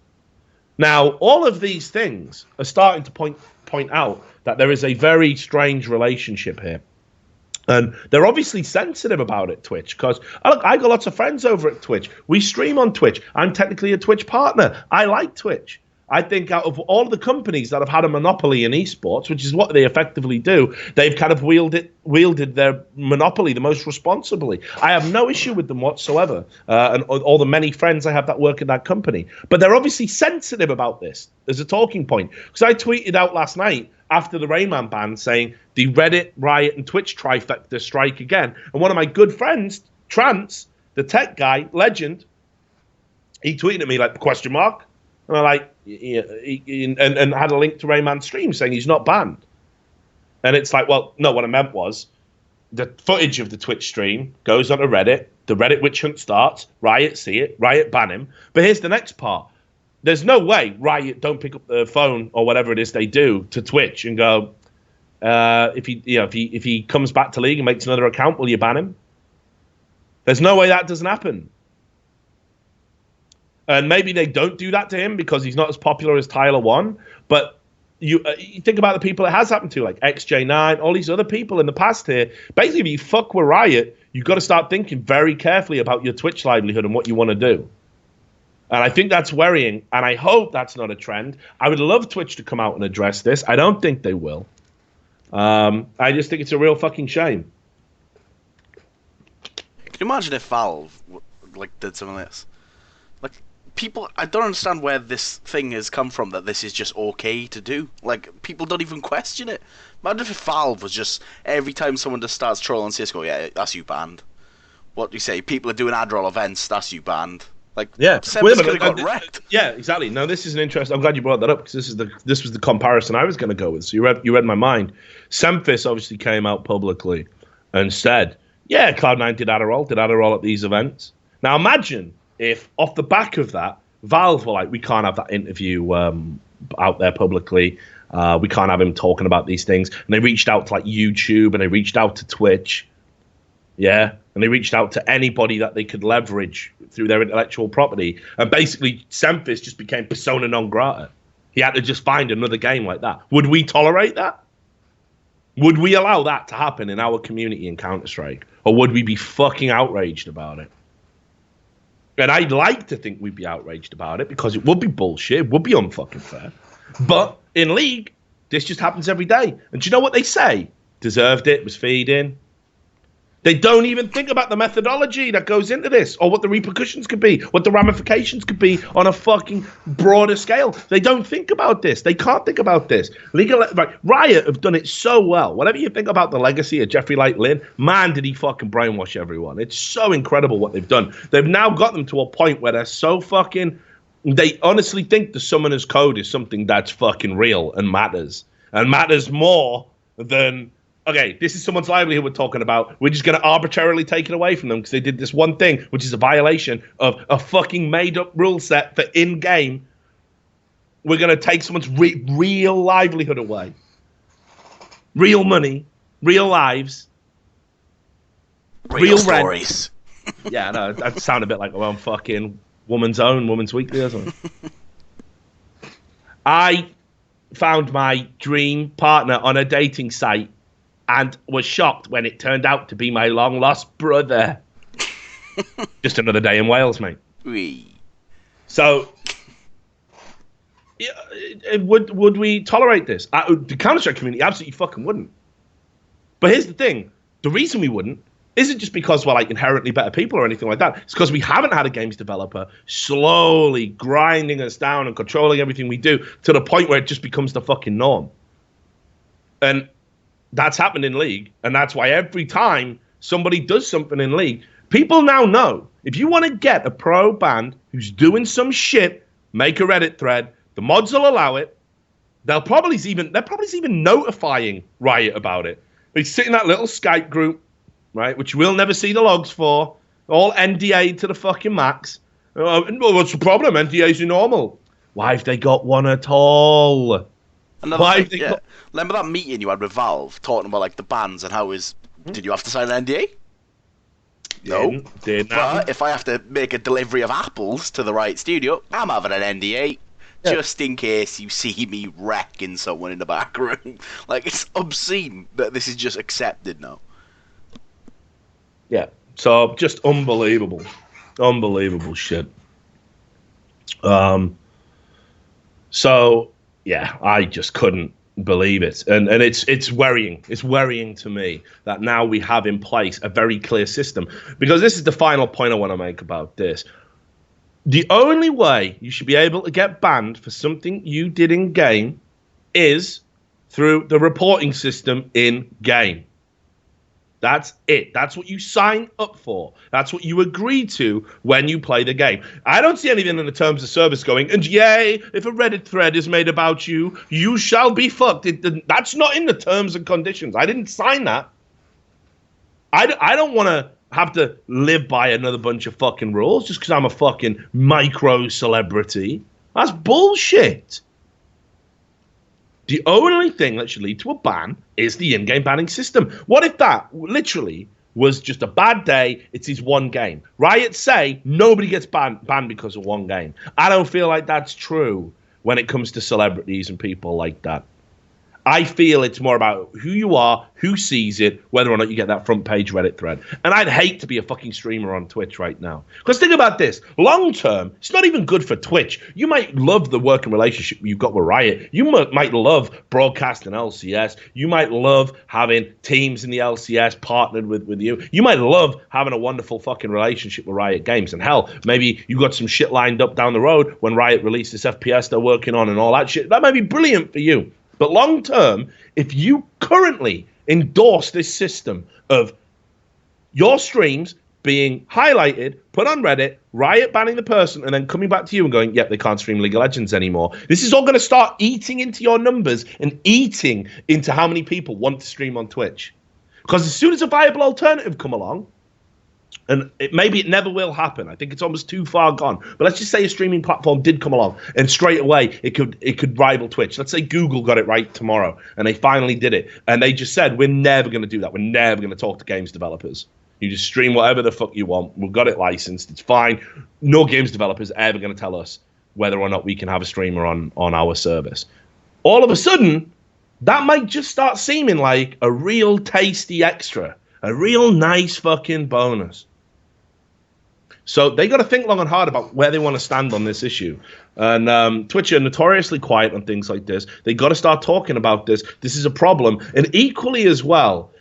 Now, all of these things are starting to point out that there is a very strange relationship here. And they're obviously sensitive about it, Twitch, because I got lots of friends over at Twitch. We stream on Twitch. I'm technically a Twitch partner. I like Twitch. I think out of all the companies that have had a monopoly in esports, which is what they effectively do, they've kind of wielded their monopoly the most responsibly. I have no issue with them whatsoever, and all the many friends I have that work in that company. But they're obviously sensitive about this as a talking point. Because I tweeted out last night after the Rainman ban saying, the Reddit, Riot, and Twitch trifecta strike again. And one of my good friends, Trance, the tech guy, legend, he tweeted at me like, question mark? And I like, and had a link to Rainman's stream saying he's not banned. And it's like, well, no, what I meant was the footage of the Twitch stream goes onto Reddit. The Reddit witch hunt starts. Riot see it. Riot ban him. But here's the next part. There's no way Riot don't pick up the phone or whatever it is they do to Twitch and go, if he comes back to League and makes another account, will you ban him? There's no way that doesn't happen. And maybe they don't do that to him because he's not as popular as Tyler 1. But you think about the people it has happened to, like XJ9, all these other people in the past here. Basically, if you fuck with Riot, you've got to start thinking very carefully about your Twitch livelihood and what you want to do. And I think that's worrying, and I hope that's not a trend. I would love Twitch to come out and address this. I don't think they will. I just think it's a real fucking shame. Can you imagine if Valve did some of this? People, I don't understand where this thing has come from that this is just okay to do. People don't even question it. Imagine if Valve was just, every time someone just starts trolling CSGO, yeah, that's you banned. What do you say? People are doing ad roll events, that's you banned. Yeah, could have got wrecked. Yeah, exactly. Now this is an interesting. I'm glad you brought that up because this was the comparison I was going to go with. So you read my mind. Semphis obviously came out publicly and said, "Yeah, Cloud9 did Adderall at these events." Now imagine if off the back of that, Valve were like, "We can't have that interview out there publicly. We can't have him talking about these things." And they reached out to YouTube and they reached out to Twitch. Yeah, and they reached out to anybody that they could leverage through their intellectual property. And basically, Semphis just became persona non grata. He had to just find another game like that. Would we tolerate that? Would we allow that to happen in our community in Counter-Strike? Or would we be fucking outraged about it? And I'd like to think we'd be outraged about it because it would be bullshit. It would be unfucking fair. But in League, this just happens every day. And do you know what they say? Deserved it, was feeding. They don't even think about the methodology that goes into this or what the repercussions could be, what the ramifications could be on a fucking broader scale. They don't think about this. They can't think about this. Riot have done it so well. Whatever you think about the legacy of Jeffrey Light Lynn, man, did he fucking brainwash everyone. It's so incredible what they've done. They've now got them to a point where they're so fucking... They honestly think the Summoner's Code is something that's fucking real and matters more than... Okay, this is someone's livelihood we're talking about. We're just going to arbitrarily take it away from them because they did this one thing, which is a violation of a fucking made-up rule set for in-game. We're going to take someone's real livelihood away. Real money, real lives. Real stories. Yeah, no, that sound a bit like, well, fucking Woman's Weekly or something. I found my dream partner on a dating site and was shocked when it turned out to be my long-lost brother. Just another day in Wales, mate. Wee. So, would we tolerate this? The Counter-Strike community absolutely fucking wouldn't. But here's the thing. The reason we wouldn't isn't just because we're inherently better people or anything like that. It's because we haven't had a games developer slowly grinding us down and controlling everything we do to the point where it just becomes the fucking norm. And that's happened in League, and that's why every time somebody does something in League, people now know if you want to get a pro band who's doing some shit, make a Reddit thread. The mods will allow it. They're probably even notifying Riot about it. They sit in that little Skype group, right, which we'll never see the logs for, all NDA to the fucking max. What's the problem? NDAs are normal. Why have they got one at all? Another thing, yeah. Remember that meeting you had with Valve talking about the bans and how did you have to sign an NDA? No. But if I have to make a delivery of apples to the Riot studio, I'm having an NDA. Yeah. Just in case you see me wrecking someone in the back room. It's obscene that this is just accepted now. Yeah. So just unbelievable. Unbelievable shit. So yeah, I just couldn't believe it. And it's worrying. It's worrying to me that now we have in place a very clear system. Because this is the final point I want to make about this. The only way you should be able to get banned for something you did in game is through the reporting system in game. That's it. That's what you sign up for. That's what you agree to when you play the game. I don't see anything in the terms of service going, and yay, if a Reddit thread is made about you, you shall be fucked. That's not in the terms and conditions. I didn't sign that. I don't want to have to live by another bunch of fucking rules just because I'm a fucking micro celebrity. That's bullshit. The only thing that should lead to a ban is the in-game banning system. What if that literally was just a bad day? It's his one game. Riot say nobody gets banned because of one game. I don't feel like that's true when it comes to celebrities and people like that. I feel it's more about who you are, who sees it, whether or not you get that front page Reddit thread. And I'd hate to be a fucking streamer on Twitch right now. Because think about this. Long term, it's not even good for Twitch. You might love the working relationship you've got with Riot. You might love broadcasting LCS. You might love having teams in the LCS partnered with you. You might love having a wonderful fucking relationship with Riot Games. And hell, maybe you got some shit lined up down the road when Riot release this FPS they're working on and all that shit. That might be brilliant for you. But long term, if you currently endorse this system of your streams being highlighted, put on Reddit, Riot banning the person, and then coming back to you and going, yep, they can't stream League of Legends anymore. This is all going to start eating into your numbers and eating into how many people want to stream on Twitch. Because as soon as a viable alternative come along, and maybe it never will happen. I think it's almost too far gone. But let's just say a streaming platform did come along, and straight away it could rival Twitch. Let's say Google got it right tomorrow, and they finally did it, and they just said, we're never going to do that. We're never going to talk to games developers. You just stream whatever the fuck you want. We've got it licensed. It's fine. No games developers are ever going to tell us whether or not we can have a streamer on our service. All of a sudden, that might just start seeming like a real tasty extra, a real nice fucking bonus. So they got to think long and hard about where they want to stand on this issue. And Twitch are notoriously quiet on things like this. They got to start talking about this. This is a problem. And equally as well,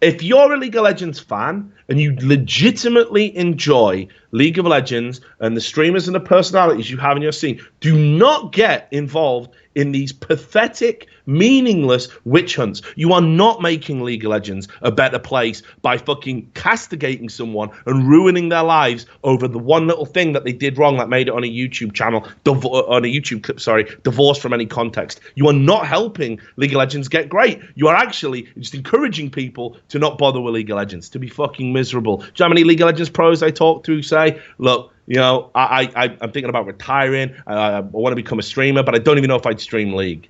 if you're a League of Legends fan and you legitimately enjoy League of Legends and the streamers and the personalities you have in your scene, do not get involved in these pathetic, meaningless witch hunts. You are not making League of Legends a better place by fucking castigating someone and ruining their lives over the one little thing that they did wrong that made it on a YouTube channel, on a YouTube clip, divorced from any context. You are not helping League of Legends get great. You are actually just encouraging people to not bother with League of Legends, to be fucking miserable. Do you know how many League of Legends pros I talk to say, look, you know, I'm thinking about retiring. I want to become a streamer, but I don't even know if I'd stream League.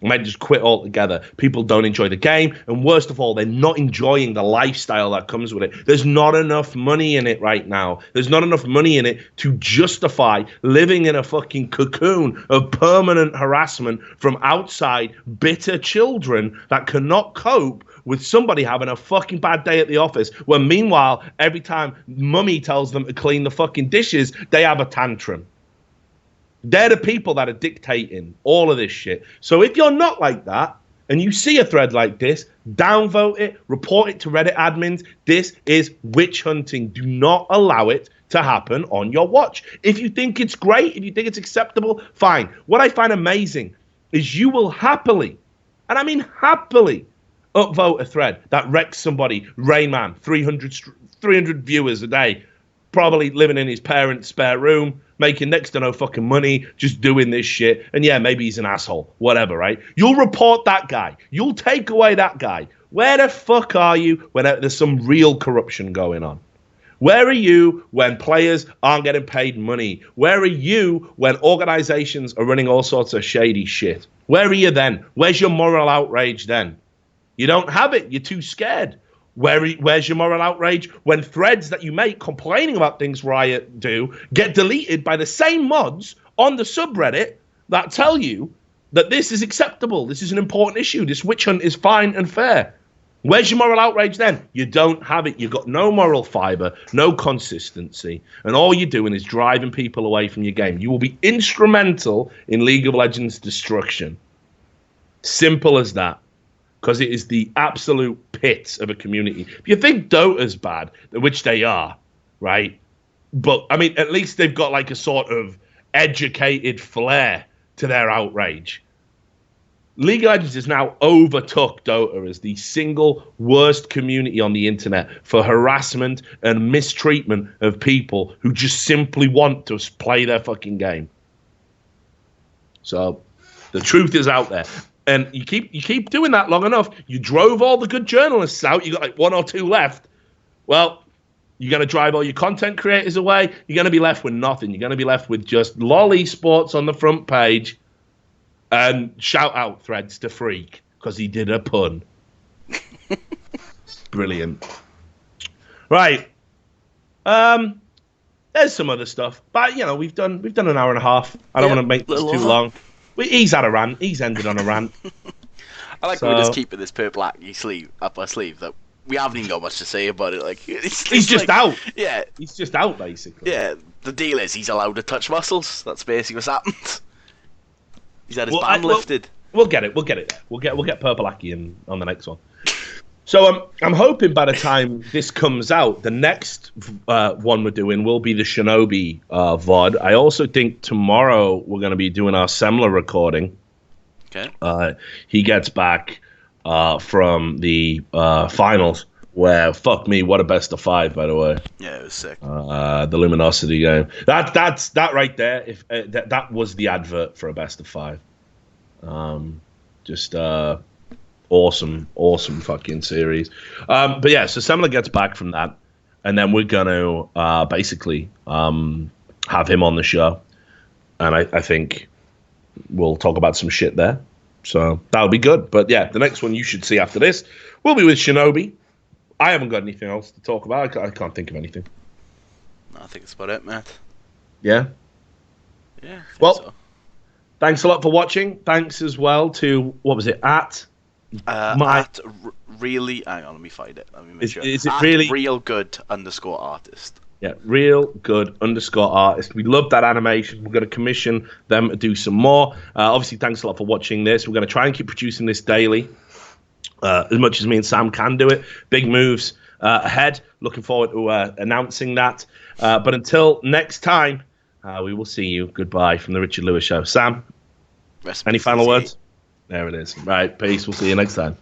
I might just quit altogether. People don't enjoy the game, and worst of all, they're not enjoying the lifestyle that comes with it. There's not enough money in it right now. There's not enough money in it to justify living in a fucking cocoon of permanent harassment from outside bitter children that cannot cope with somebody having a fucking bad day at the office, when meanwhile, every time mummy tells them to clean the fucking dishes, they have a tantrum. They're the people that are dictating all of this shit. So if you're not like that, and you see a thread like this, downvote it, report it to Reddit admins. This is witch hunting. Do not allow it to happen on your watch. If you think it's great, if you think it's acceptable, fine. What I find amazing is you will happily, and I mean happily, upvote a thread that wrecks somebody. Rainman, 300 viewers a day, probably living in his parents' spare room, making next to no fucking money, just doing this shit. And yeah, maybe he's an asshole, whatever, right? You'll report that guy. You'll take away that guy. Where the fuck are you when there's some real corruption going on? Where are you when players aren't getting paid money? Where are you when organizations are running all sorts of shady shit? Where are you then? Where's your moral outrage then? You don't have it. You're too scared. Where's your moral outrage when threads that you make complaining about things Riot do get deleted by the same mods on the subreddit that tell you that this is acceptable, this is an important issue, this witch hunt is fine and fair? Where's your moral outrage then? You don't have it. You've got no moral fiber, no consistency, and all you're doing is driving people away from your game. You will be instrumental in League of Legends' destruction. Simple as that. Because it is the absolute pits of a community. If you think Dota's bad, which they are, right? But, I mean, at least they've got like a sort of educated flair to their outrage. League of Legends has now overtook Dota as the single worst community on the internet for harassment and mistreatment of people who just simply want to play their fucking game. So the truth is out there. And you keep doing that long enough, you drove all the good journalists out, you got like 1 or 2 left. Well, you're going to drive all your content creators away, you're going to be left with nothing. You're going to be left with just LOL Esports on the front page and shout out threads to Freak because he did a pun. Brilliant. Right. There's some other stuff, but we've done an hour and a half. I don't want to make this too long. He's had a rant. He's ended on a rant. I like that we're just keeping this purple sleeve up our sleeve. That we haven't even got much to say about it. Like he's just out. Yeah, he's just out basically. Yeah, the deal is he's allowed to touch muscles. That's basically what's happened. He's had his ban lifted. We'll get it. We'll get it. We'll get Purple Aki in on the next one. So I'm hoping by the time this comes out, the next one we're doing will be the Shinobi VOD. I also think tomorrow we're going to be doing our Semler recording. Okay. He gets back from the finals, where fuck me, what a best of 5, by the way. Yeah, it was sick. The Luminosity game. That right there. If that was the advert for a best of 5. Awesome fucking series. But yeah, so Semler gets back from that, and then we're gonna basically have him on the show, and I think we'll talk about some shit there. So that'll be good. But yeah, the next one you should see after this will be with Shinobi. I haven't got anything else to talk about. I can't think of anything. I think that's about it, Matt. Yeah? Yeah. Well, thanks a lot for watching. Thanks as well to, what was it, at really, hang on, let me find it. Let me make sure. Is it really real good _artist? Yeah, real good _artist. We love that animation. We're going to commission them to do some more. Obviously, thanks a lot for watching this. We're going to try and keep producing this daily, as much as me and Sam can do it. Big moves ahead. Looking forward to announcing that. But until next time, we will see you. Goodbye from the Richard Lewis Show. Sam, any final words? There it is. Right, peace. We'll see you next time.